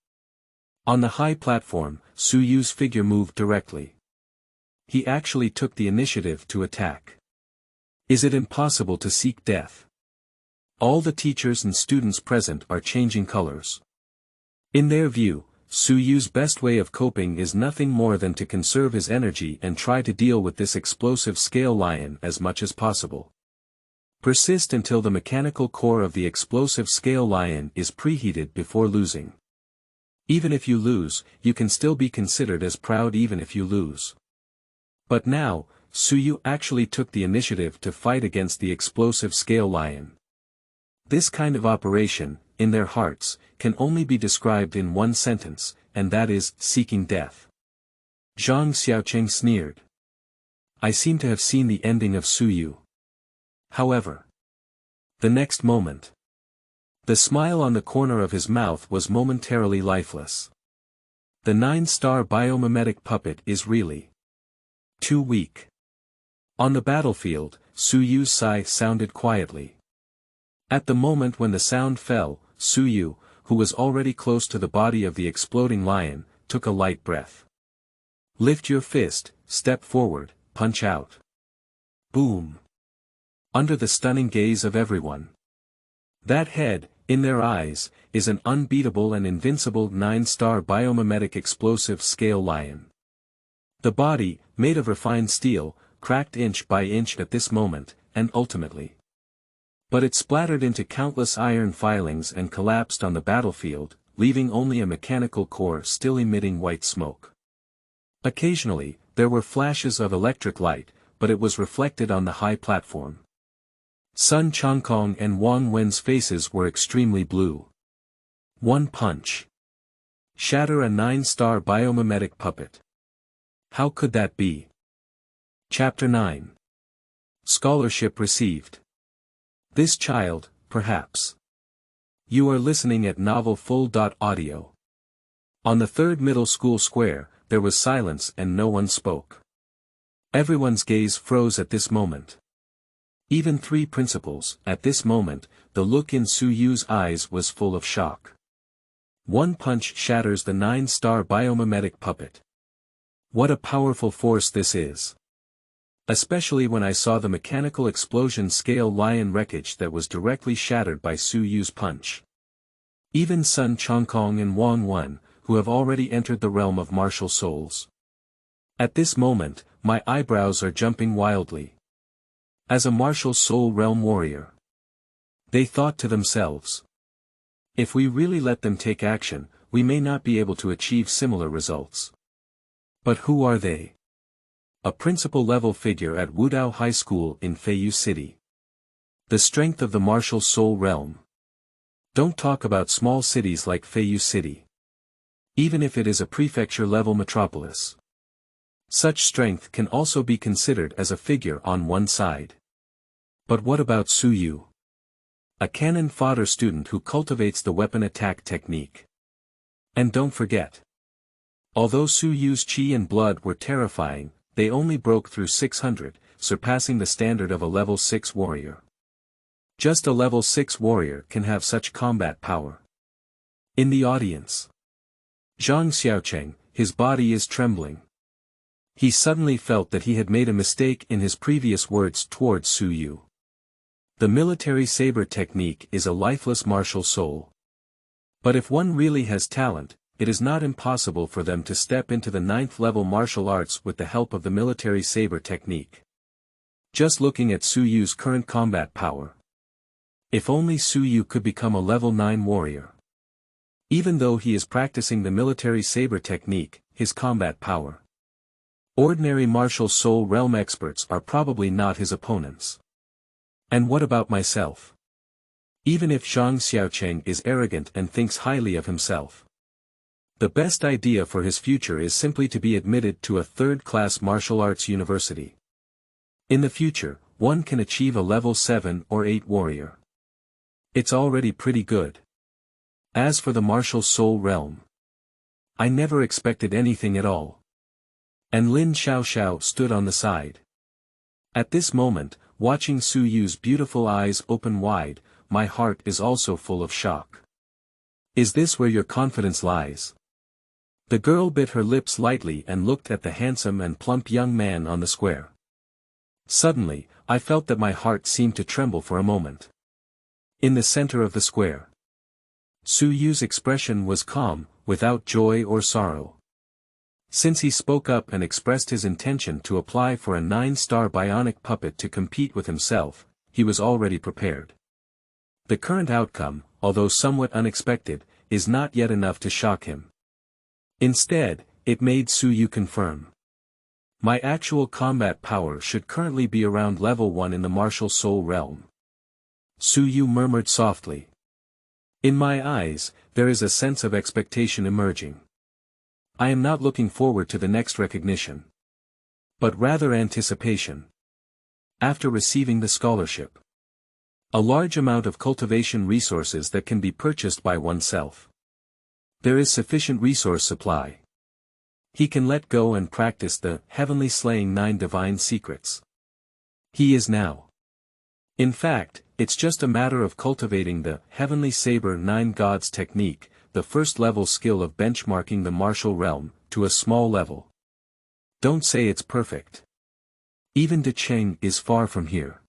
On the high platform, Shiyue's figure moved directly. He actually took the initiative to attack. Is it impossible to seek death? All the teachers and students present are changing colors. In their view, Shiyue's best way of coping is nothing more than to conserve his energy and try to deal with this explosive scale lion as much as possible. Persist until the mechanical core of the explosive scale lion is preheated before losing. Even if you lose, you can still be considered as proud even if you lose. But now, Shiyue actually took the initiative to fight against the explosive scale lion. This kind of operation, in their hearts, can only be described in one sentence, and that is, seeking death. Zhang Xiaocheng sneered. I seem to have seen the ending of Shiyue. However, the next moment, the smile on the corner of his mouth was momentarily lifeless. The 9-star biomimetic puppet is really too weak. On the battlefield, Shiyue's sigh sounded quietly. At the moment when the sound fell, Shiyue, who was already close to the body of the exploding lion, took a light breath. Lift your fist, step forward, punch out. Boom. Under the stunning gaze of everyone. That head, in their eyes, is an unbeatable and invincible 9-star biomimetic explosive scale lion. The body, made of refined steel, cracked inch by inch at this moment, and ultimately. But it splattered into countless iron filings and collapsed on the battlefield, leaving only a mechanical core still emitting white smoke. Occasionally, there were flashes of electric light, but it was reflected on the high platform. Sun Changkong and Wang Wen's faces were extremely blue. One punch. Shatter a 9-star biomimetic puppet. How could that be? Chapter 9. Scholarship received. This child, perhaps. You are listening at novelfull.audio. On the 3rd middle school square, there was silence and no one spoke. Everyone's gaze froze at this moment. Even 3 principals, at this moment, the look in Shiyue's eyes was full of shock. One punch shatters the 9-star biomimetic puppet. What a powerful force this is. Especially when I saw the mechanical explosion scale lion wreckage that was directly shattered by Shiyue's punch. Even Sun Changkong and Wang Wen, who have already entered the realm of martial souls. At this moment, my eyebrows are jumping wildly. As a martial soul realm warrior, they thought to themselves. If we really let them take action, we may not be able to achieve similar results. But who are they? A principal-level figure at Wudao High School in Feiyu City. The strength of the martial soul realm. Don't talk about small cities like Feiyu City. Even if it is a prefecture-level metropolis. Such strength can also be considered as a figure on one side. But what about Shiyue? A cannon fodder student who cultivates the weapon attack technique. And don't forget. Although Shiyue's chi and blood were terrifying, they only broke through 600, surpassing the standard of a level 6 warrior. Just a level 6 warrior can have such combat power. In the audience, Zhang Xiaocheng, his body is trembling. He suddenly felt that he had made a mistake in his previous words towards Shiyue. The Military Saber Technique is a lifeless martial soul. But if one really has talent, it is not impossible for them to step into the 9th level martial arts with the help of the Military Saber Technique. Just looking at Su Yu's current combat power. If only Su Yu could become a level 9 warrior. Even though he is practicing the Military Saber Technique, his combat power. Ordinary martial soul realm experts are probably not his opponents. And what about myself? Even if Zhang Xiaocheng is arrogant and thinks highly of himself. The best idea for his future is simply to be admitted to a third-class martial arts university. In the future, one can achieve a level 7 or 8 warrior. It's already pretty good. As for the martial soul realm, I never expected anything at all. And Lin Xiaoxiao stood on the side. At this moment, watching Su Yu's beautiful eyes open wide, my heart is also full of shock. Is this where your confidence lies? The girl bit her lips lightly and looked at the handsome and plump young man on the square. Suddenly, I felt that my heart seemed to tremble for a moment. In the center of the square, Su Yu's expression was calm, without joy or sorrow. Since he spoke up and expressed his intention to apply for a 9-star bionic puppet to compete with himself, he was already prepared. The current outcome, although somewhat unexpected, is not yet enough to shock him. Instead, it made Su Yu confirm. My actual combat power should currently be around level 1 in the martial soul realm. Su Yu murmured softly. In my eyes, there is a sense of expectation emerging. I am not looking forward to the next recognition, but rather anticipation. After receiving the scholarship, a large amount of cultivation resources that can be purchased by oneself. There is sufficient resource supply. He can let go and practice the Heavenly Slaying 9 Divine Secrets. He is now. In fact, it's just a matter of cultivating the Heavenly Saber 9 Gods Technique, the first level skill of benchmarking the martial realm, to a small level. Don't say it's perfect. Even De Cheng is far from here.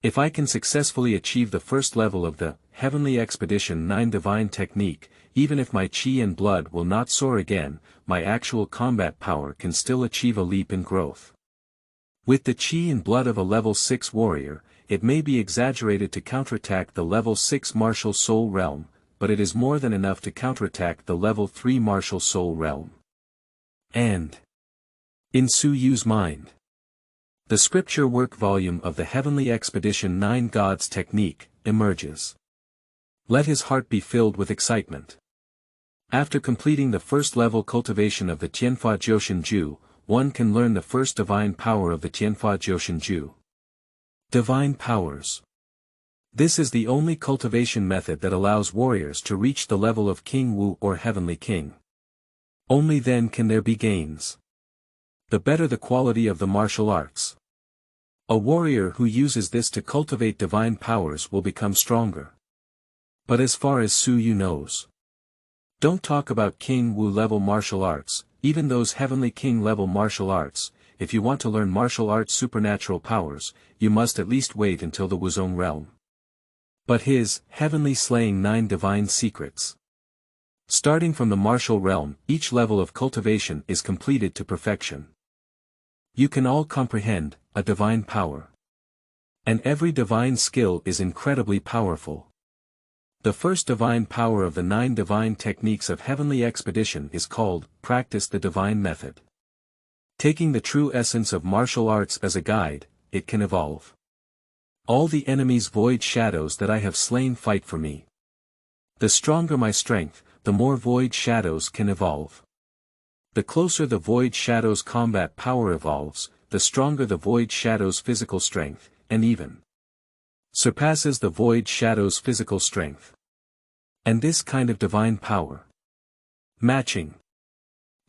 If I can successfully achieve the first level of the Heavenly Expedition 9 Divine Technique, even if my chi and blood will not soar again, my actual combat power can still achieve a leap in growth. With the chi and blood of a level 6 warrior, it may be exaggerated to counterattack the level 6 martial soul realm, but it is more than enough to counterattack the level 3 martial soul realm. And in Su Yu's mind, the scripture work volume of the Heavenly Expedition 9 Gods Technique emerges. Let his heart be filled with excitement. After completing the first level cultivation of the Tianfa Jiushen Ju, one can learn the first divine power of the Tianfa Jiushen Ju. Divine powers. This is the only cultivation method that allows warriors to reach the level of King Wu or Heavenly King. Only then can there be gains. The better the quality of the martial arts. A warrior who uses this to cultivate divine powers will become stronger. But as far as Su Yu knows, don't talk about King Wu level martial arts, even those Heavenly King level martial arts. If you want to learn martial arts supernatural powers, you must at least wait until the Wuzong realm. But his Heavenly Slaying 9 Divine Secrets. Starting from the martial realm, each level of cultivation is completed to perfection. You can all comprehend a divine power. And every divine skill is incredibly powerful. The first divine power of the 9 divine techniques of Heavenly Expedition is called, Practice the Divine Method. Taking the true essence of martial arts as a guide, it can evolve. All the enemy's void shadows that I have slain fight for me. The stronger my strength, the more void shadows can evolve. The closer the void shadow's combat power evolves, the stronger the void shadow's physical strength, and even surpasses the void shadow's physical strength. And this kind of divine power. Matching.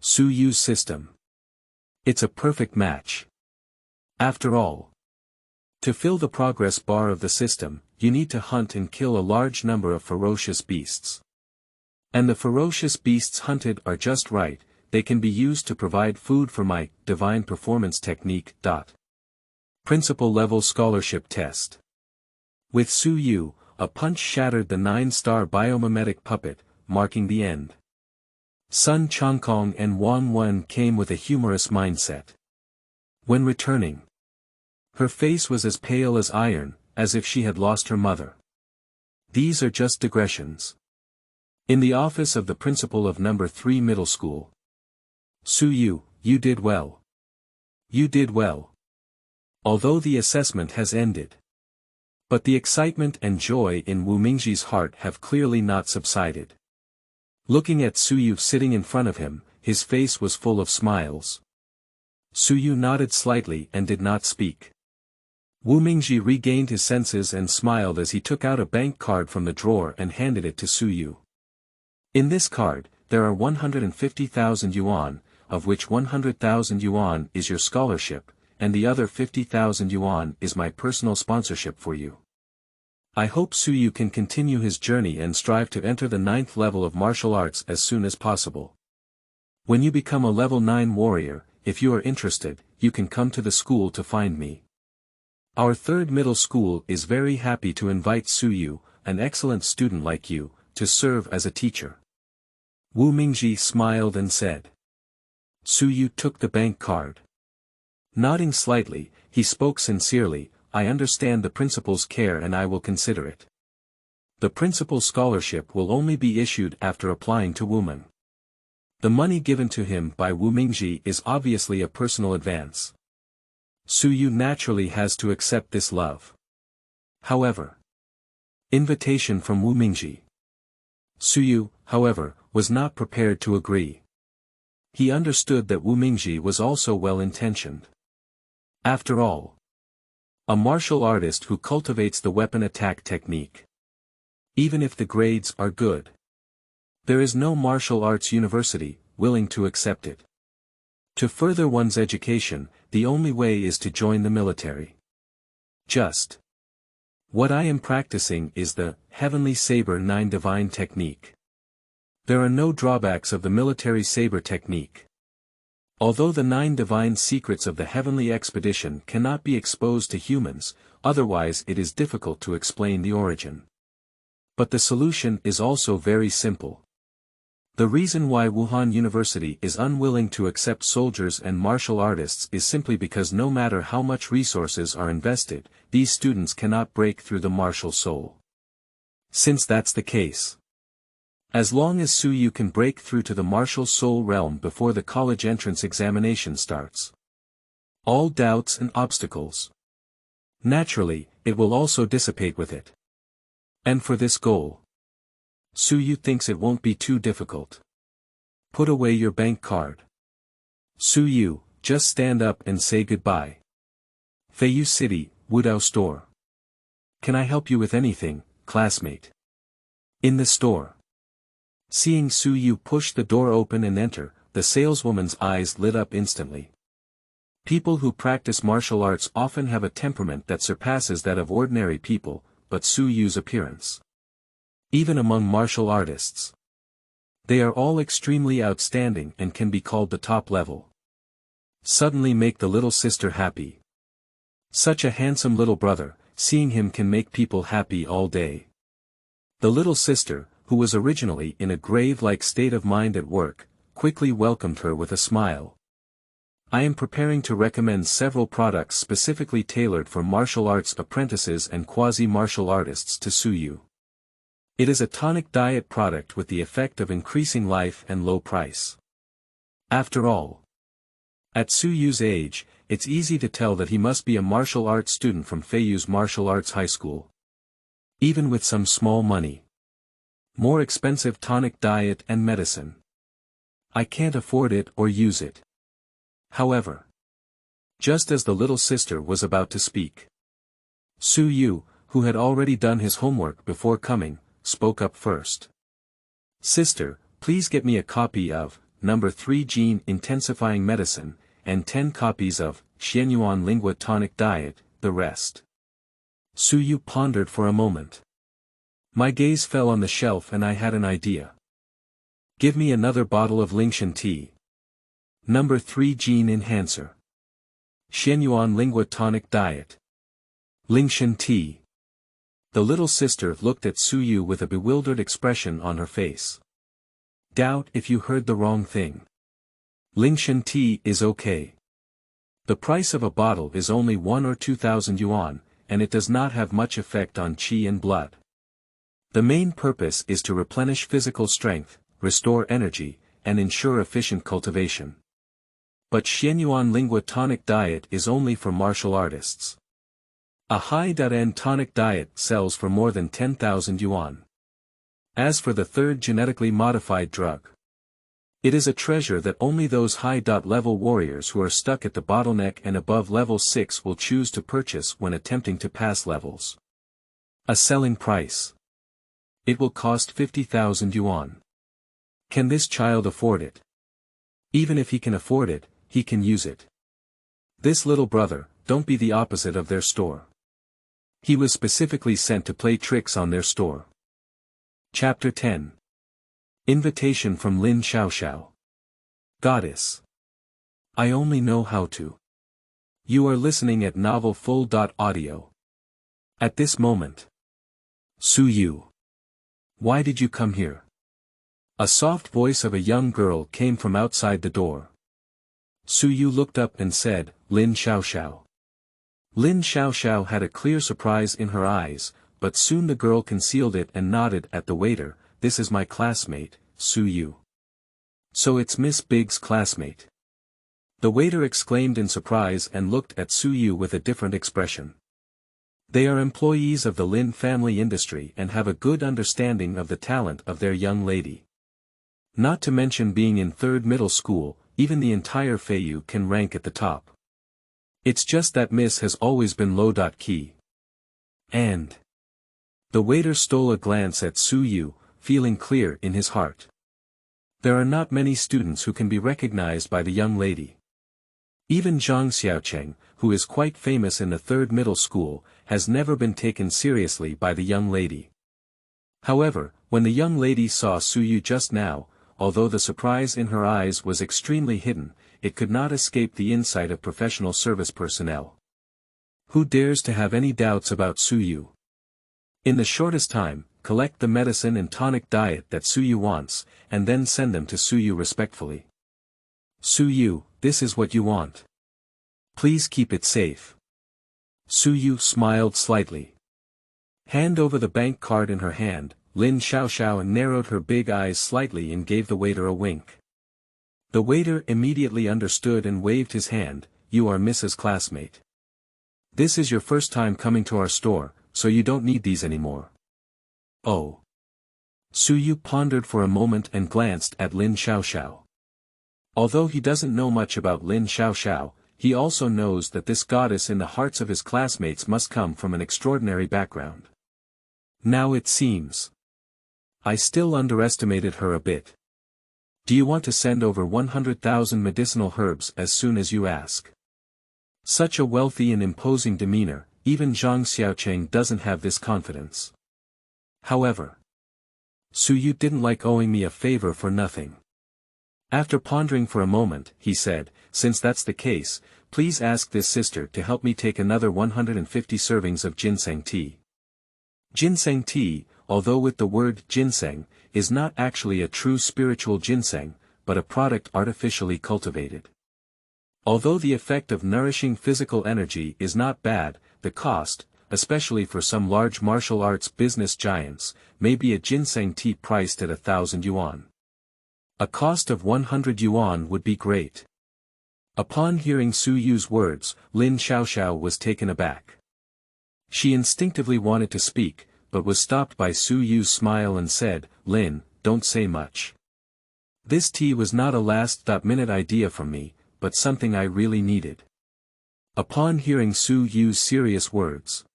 Su Yu's system. It's a perfect match. After all, to fill the progress bar of the system, you need to hunt and kill a large number of ferocious beasts. And the ferocious beasts hunted are just right, they can be used to provide food for my divine performance technique. Principal level scholarship test. With Su Yu, a punch shattered the 9-star biomimetic puppet, marking the end. Sun Chongkong and Wang Wen came with a humorous mindset. When returning, her face was as pale as iron, as if she had lost her mother. These are just digressions. In the office of the principal of No. 3 Middle School. Su Yu, you did well. You did well. Although the assessment has ended. But the excitement and joy in Wu Mingji's heart have clearly not subsided. Looking at Su Yu sitting in front of him, his face was full of smiles. Su Yu nodded slightly and did not speak. Wu Mingji regained his senses and smiled as he took out a bank card from the drawer and handed it to Su Yu. In this card, there are 150,000 yuan, of which 100,000 yuan is your scholarship, and the other 50,000 yuan is my personal sponsorship for you. I hope Su Yu can continue his journey and strive to enter the 9th level of martial arts as soon as possible. When you become a level 9 warrior, if you are interested, you can come to the school to find me. Our 3rd middle school is very happy to invite Su Yu, an excellent student like you, to serve as a teacher. Wu Mingji smiled and said. Su Yu took the bank card. Nodding slightly, he spoke sincerely, I understand the principal's care and I will consider it. The principal's scholarship will only be issued after applying to Wumen. The money given to him by Wu Mingji is obviously a personal advance. Su Yu naturally has to accept this love. However. Invitation from Wu Mingji. Su Yu, however, was not prepared to agree. He understood that Wu Mingji was also well-intentioned. After all, a martial artist who cultivates the weapon attack technique. Even if the grades are good. There is no martial arts university willing to accept it. To further one's education, the only way is to join the military. Just. What I am practicing is the Heavenly Saber Nine Divine Technique. There are no drawbacks of the Military Saber Technique. Although the 9 divine secrets of the heavenly expedition cannot be exposed to humans, otherwise it is difficult to explain the origin. But the solution is also very simple. The reason why Wuhan University is unwilling to accept soldiers and martial artists is simply because no matter how much resources are invested, these students cannot break through the martial soul. Since that's the case, as long as Su Yu can break through to the martial soul realm before the college entrance examination starts, all doubts and obstacles, naturally, it will also dissipate with it. And for this goal, Su Yu thinks it won't be too difficult. Put away your bank card. Su Yu, just stand up and say goodbye. Feiyu City, Wudao Store. Can I help you with anything, classmate? In the store. Seeing Su Yu push the door open and enter, the saleswoman's eyes lit up instantly. People who practice martial arts often have a temperament that surpasses that of ordinary people, but Su Yu's appearance. Even among martial artists, they are all extremely outstanding and can be called the top level. Suddenly make the little sister happy. Such a handsome little brother, seeing him can make people happy all day. The little sister, who was originally in a grave-like state of mind at work, quickly welcomed her with a smile. I am preparing to recommend several products specifically tailored for martial arts apprentices and quasi-martial artists to Su Yu. It is a tonic diet product with the effect of increasing life and low price. After all, at Su Yu's age, it's easy to tell that he must be a martial arts student from Feiyu's Martial Arts High School. Even with some small money. More expensive tonic diet and medicine. I can't afford it or use it. However, just as the little sister was about to speak, Su Yu, who had already done his homework before coming, spoke up first. Sister, please get me a copy of No. 3 Gene Intensifying Medicine, and 10 copies of Xianyuan Lingua Tonic Diet, the rest. Su Yu pondered for a moment. My gaze fell on the shelf and I had an idea. Give me another bottle of Lingshan tea. No. 3 Gene Enhancer. Xianyuan Lingua Tonic Diet. Lingshan tea. The little sister looked at Suyu with a bewildered expression on her face. Doubt if you heard the wrong thing. Lingshan tea is okay. The price of a bottle is only 1 or 2,000 yuan, and it does not have much effect on qi and blood. The main purpose is to replenish physical strength, restore energy, and ensure efficient cultivation. But Xianyuan Lingua tonic diet is only for martial artists. A high-end tonic diet sells for more than 10,000 yuan. As for the third genetically modified drug, it is a treasure that only those high-level warriors who are stuck at the bottleneck and above level 6 will choose to purchase when attempting to pass levels. A selling price. It will cost 50,000 yuan. Can this child afford it? Even if he can afford it, he can use it. This little brother, don't be the opposite of their store. He was specifically sent to play tricks on their store. Chapter 10. Invitation from Lin Xiaoxiao. Goddess. I only know how to. You are listening at novelfull.audio. At this moment. Suyu. Why did you come here? A soft voice of a young girl came from outside the door. Suyu looked up and said, Lin Xiaoxiao. Lin Xiaoxiao had a clear surprise in her eyes, but soon the girl concealed it and nodded at the waiter. This is my classmate, Suyu. So it's Miss Big's classmate. The waiter exclaimed in surprise and looked at Suyu with a different expression. They are employees of the Lin family industry and have a good understanding of the talent of their young lady. Not to mention being in third middle school, even the entire Feiyu can rank at the top. It's just that Miss has always been low-key. And the waiter stole a glance at Suyu, feeling clear in his heart. There are not many students who can be recognized by the young lady. Even Zhang Xiaocheng, who is quite famous in the third middle school, has never been taken seriously by the young lady. However, when the young lady saw Suyu just now, although the surprise in her eyes was extremely hidden, it could not escape the insight of professional service personnel. Who dares to have any doubts about Suyu? In the shortest time, collect the medicine and tonic diet that Suyu wants, and then send them to Suyu respectfully. Suyu, this is what you want. Please keep it safe. Suyu smiled slightly. Hand over the bank card in her hand, Lin Xiaoxiao narrowed her big eyes slightly and gave the waiter a wink. The waiter immediately understood and waved his hand. You are Mrs. Classmate. This is your first time coming to our store, so you don't need these anymore. Oh. Suyu pondered for a moment and glanced at Lin Xiaoxiao. Although he doesn't know much about Lin Xiaoxiao, he also knows that this goddess in the hearts of his classmates must come from an extraordinary background. Now it seems. I still underestimated her a bit. Do you want to send over 100,000 medicinal herbs as soon as you ask? Such a wealthy and imposing demeanor, even Zhang Xiaocheng doesn't have this confidence. However, Suyu didn't like owing me a favor for nothing. After pondering for a moment, he said, since that's the case, please ask this sister to help me take another 150 servings of ginseng tea. Ginseng tea, although with the word ginseng, is not actually a true spiritual ginseng, but a product artificially cultivated. Although the effect of nourishing physical energy is not bad, the cost, especially for some large martial arts business giants, may be a ginseng tea priced at 1,000 yuan. A cost of 100 yuan would be great. Upon hearing Suyu's words, Lin Xiaoxiao was taken aback. She instinctively wanted to speak, but was stopped by Suyu's smile and said, Lin, don't say much. This tea was not a last-minute idea from me, but something I really needed. Upon hearing Suyu's serious words,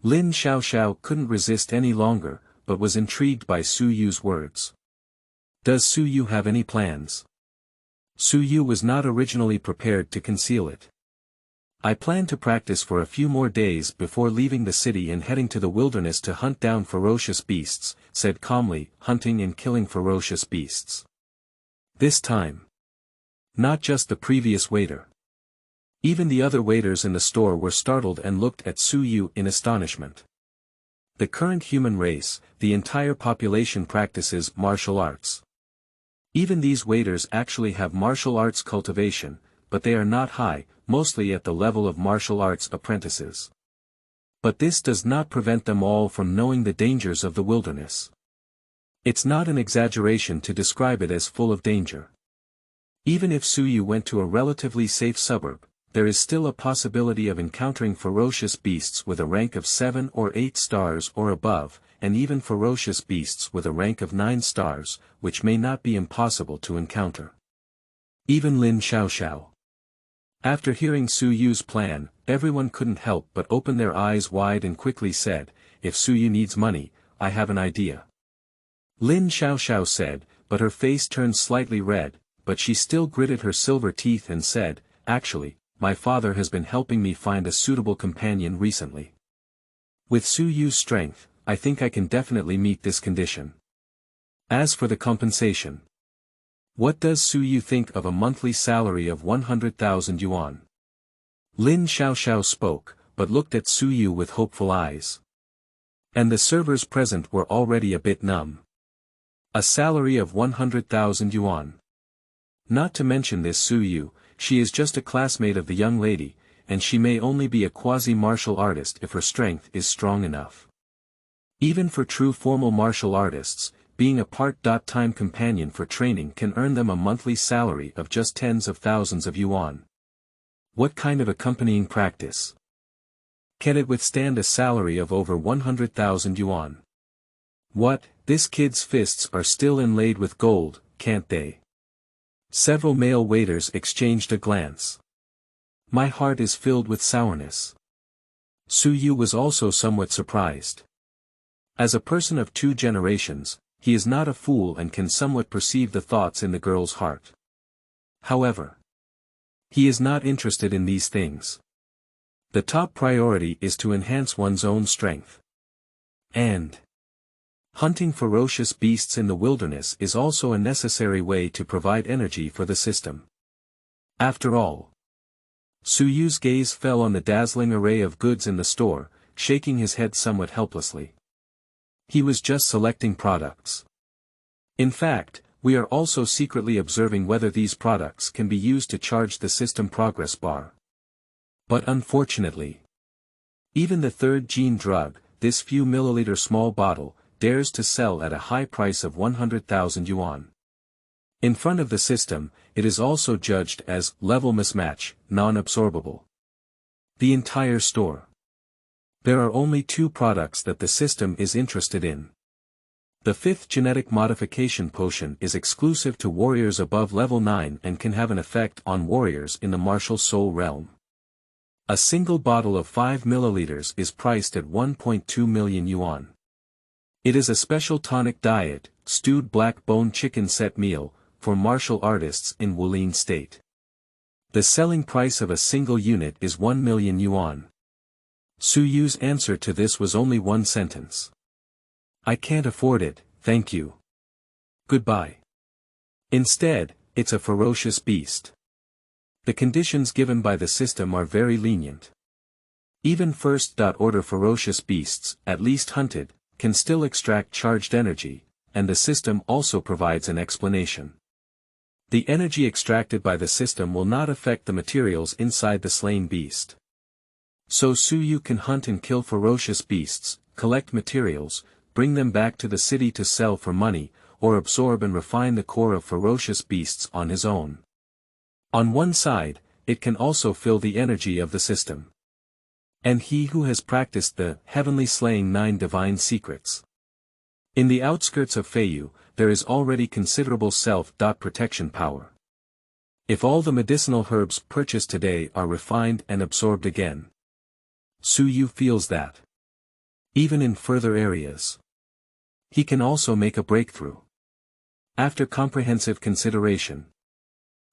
Lin Xiaoxiao couldn't resist any longer, but was intrigued by Suyu's words. Does Suyu have any plans? Suyu was not originally prepared to conceal it. I plan to practice for a few more days before leaving the city and heading to the wilderness to hunt down ferocious beasts, said calmly, hunting and killing ferocious beasts. This time. Not just the previous waiter. Even the other waiters in the store were startled and looked at Suyu in astonishment. The current human race, the entire population practices martial arts. Even these waiters actually have martial arts cultivation, but they are not high, mostly at the level of martial arts apprentices. But this does not prevent them all from knowing the dangers of the wilderness. It's not an exaggeration to describe it as full of danger. Even if Shiyue went to a relatively safe suburb, there is still a possibility of encountering ferocious beasts with a rank of 7 or 8 stars or above, and even ferocious beasts with a rank of 9 stars, which may not be impossible to encounter. Even Lin Xiaoxiao. After hearing Shiyue's plan, everyone couldn't help but open their eyes wide and quickly said, "If Shiyue needs money, I have an idea." Lin Xiaoxiao said, but her face turned slightly red, but she still gritted her silver teeth and said, "Actually, my father has been helping me find a suitable companion recently. With Shiyue's strength, I think I can definitely meet this condition. As for the compensation, what does Shiyue think of a monthly salary of 100,000 yuan? Lin Xiaoxiao spoke, but looked at Shiyue with hopeful eyes. And the servers present were already a bit numb. A salary of 100,000 yuan. Not to mention this Shiyue, she is just a classmate of the young lady, and she may only be a quasi-martial artist if her strength is strong enough. Even for true formal martial artists, being a part-time companion for training can earn them a monthly salary of just tens of thousands of yuan. What kind of accompanying practice? Can it withstand a salary of over 100,000 yuan? What, this kid's fists are still inlaid with gold, can't they? Several male waiters exchanged a glance. My heart is filled with sourness. Shiyue was also somewhat surprised. As a person of 2 generations, he is not a fool and can somewhat perceive the thoughts in the girl's heart. However, he is not interested in these things. The top priority is to enhance one's own strength. And hunting ferocious beasts in the wilderness is also a necessary way to provide energy for the system. After all, Shiyue's gaze fell on the dazzling array of goods in the store, shaking his head somewhat helplessly. He was just selecting products. In fact, we are also secretly observing whether these products can be used to charge the system progress bar. But unfortunately, even the third gene drug, this few milliliter small bottle, dares to sell at a high price of 100,000 yuan. In front of the system, it is also judged as level mismatch, non-absorbable. The entire store. There are only 2 products that the system is interested in. The 5th genetic modification potion is exclusive to warriors above level 9 and can have an effect on warriors in the martial soul realm. A single bottle of 5 milliliters is priced at 1.2 million yuan. It is a special tonic diet, stewed black bone chicken set meal, for martial artists in Wulin State. The selling price of a single unit is 1 million yuan. Shiyue's answer to this was only one sentence. I can't afford it, thank you. Goodbye. Instead, it's a ferocious beast. The conditions given by the system are very lenient. Even first-order ferocious beasts, at least hunted, can still extract charged energy, and the system also provides an explanation. The energy extracted by the system will not affect the materials inside the slain beast. So Shiyue can hunt and kill ferocious beasts, collect materials, bring them back to the city to sell for money, or absorb and refine the core of ferocious beasts on his own. On one side, it can also fill the energy of the system. And he who has practiced the Heavenly Slaying 9 Divine Secrets. In the outskirts of Feiyu, there is already considerable self-protection power. If all the medicinal herbs purchased today are refined and absorbed again, Shiyue feels that, even in further areas, he can also make a breakthrough. After comprehensive consideration,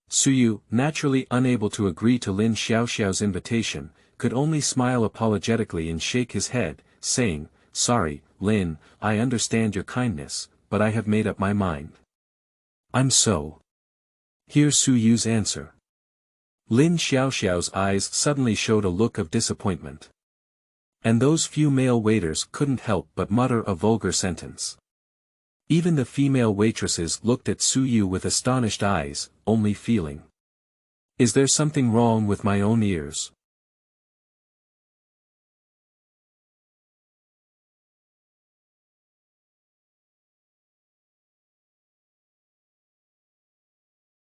Shiyue, naturally unable to agree to Lin Xiaoxiao's invitation, could only smile apologetically and shake his head, saying, "Sorry, Lin, I understand your kindness, but I have made up my mind." "I'm so." Here's Shiyue's answer. Lin Xiaoxiao's eyes suddenly showed a look of disappointment. And those few male waiters couldn't help but mutter a vulgar sentence. Even the female waitresses looked at Shiyue with astonished eyes, only feeling. Is there something wrong with my own ears?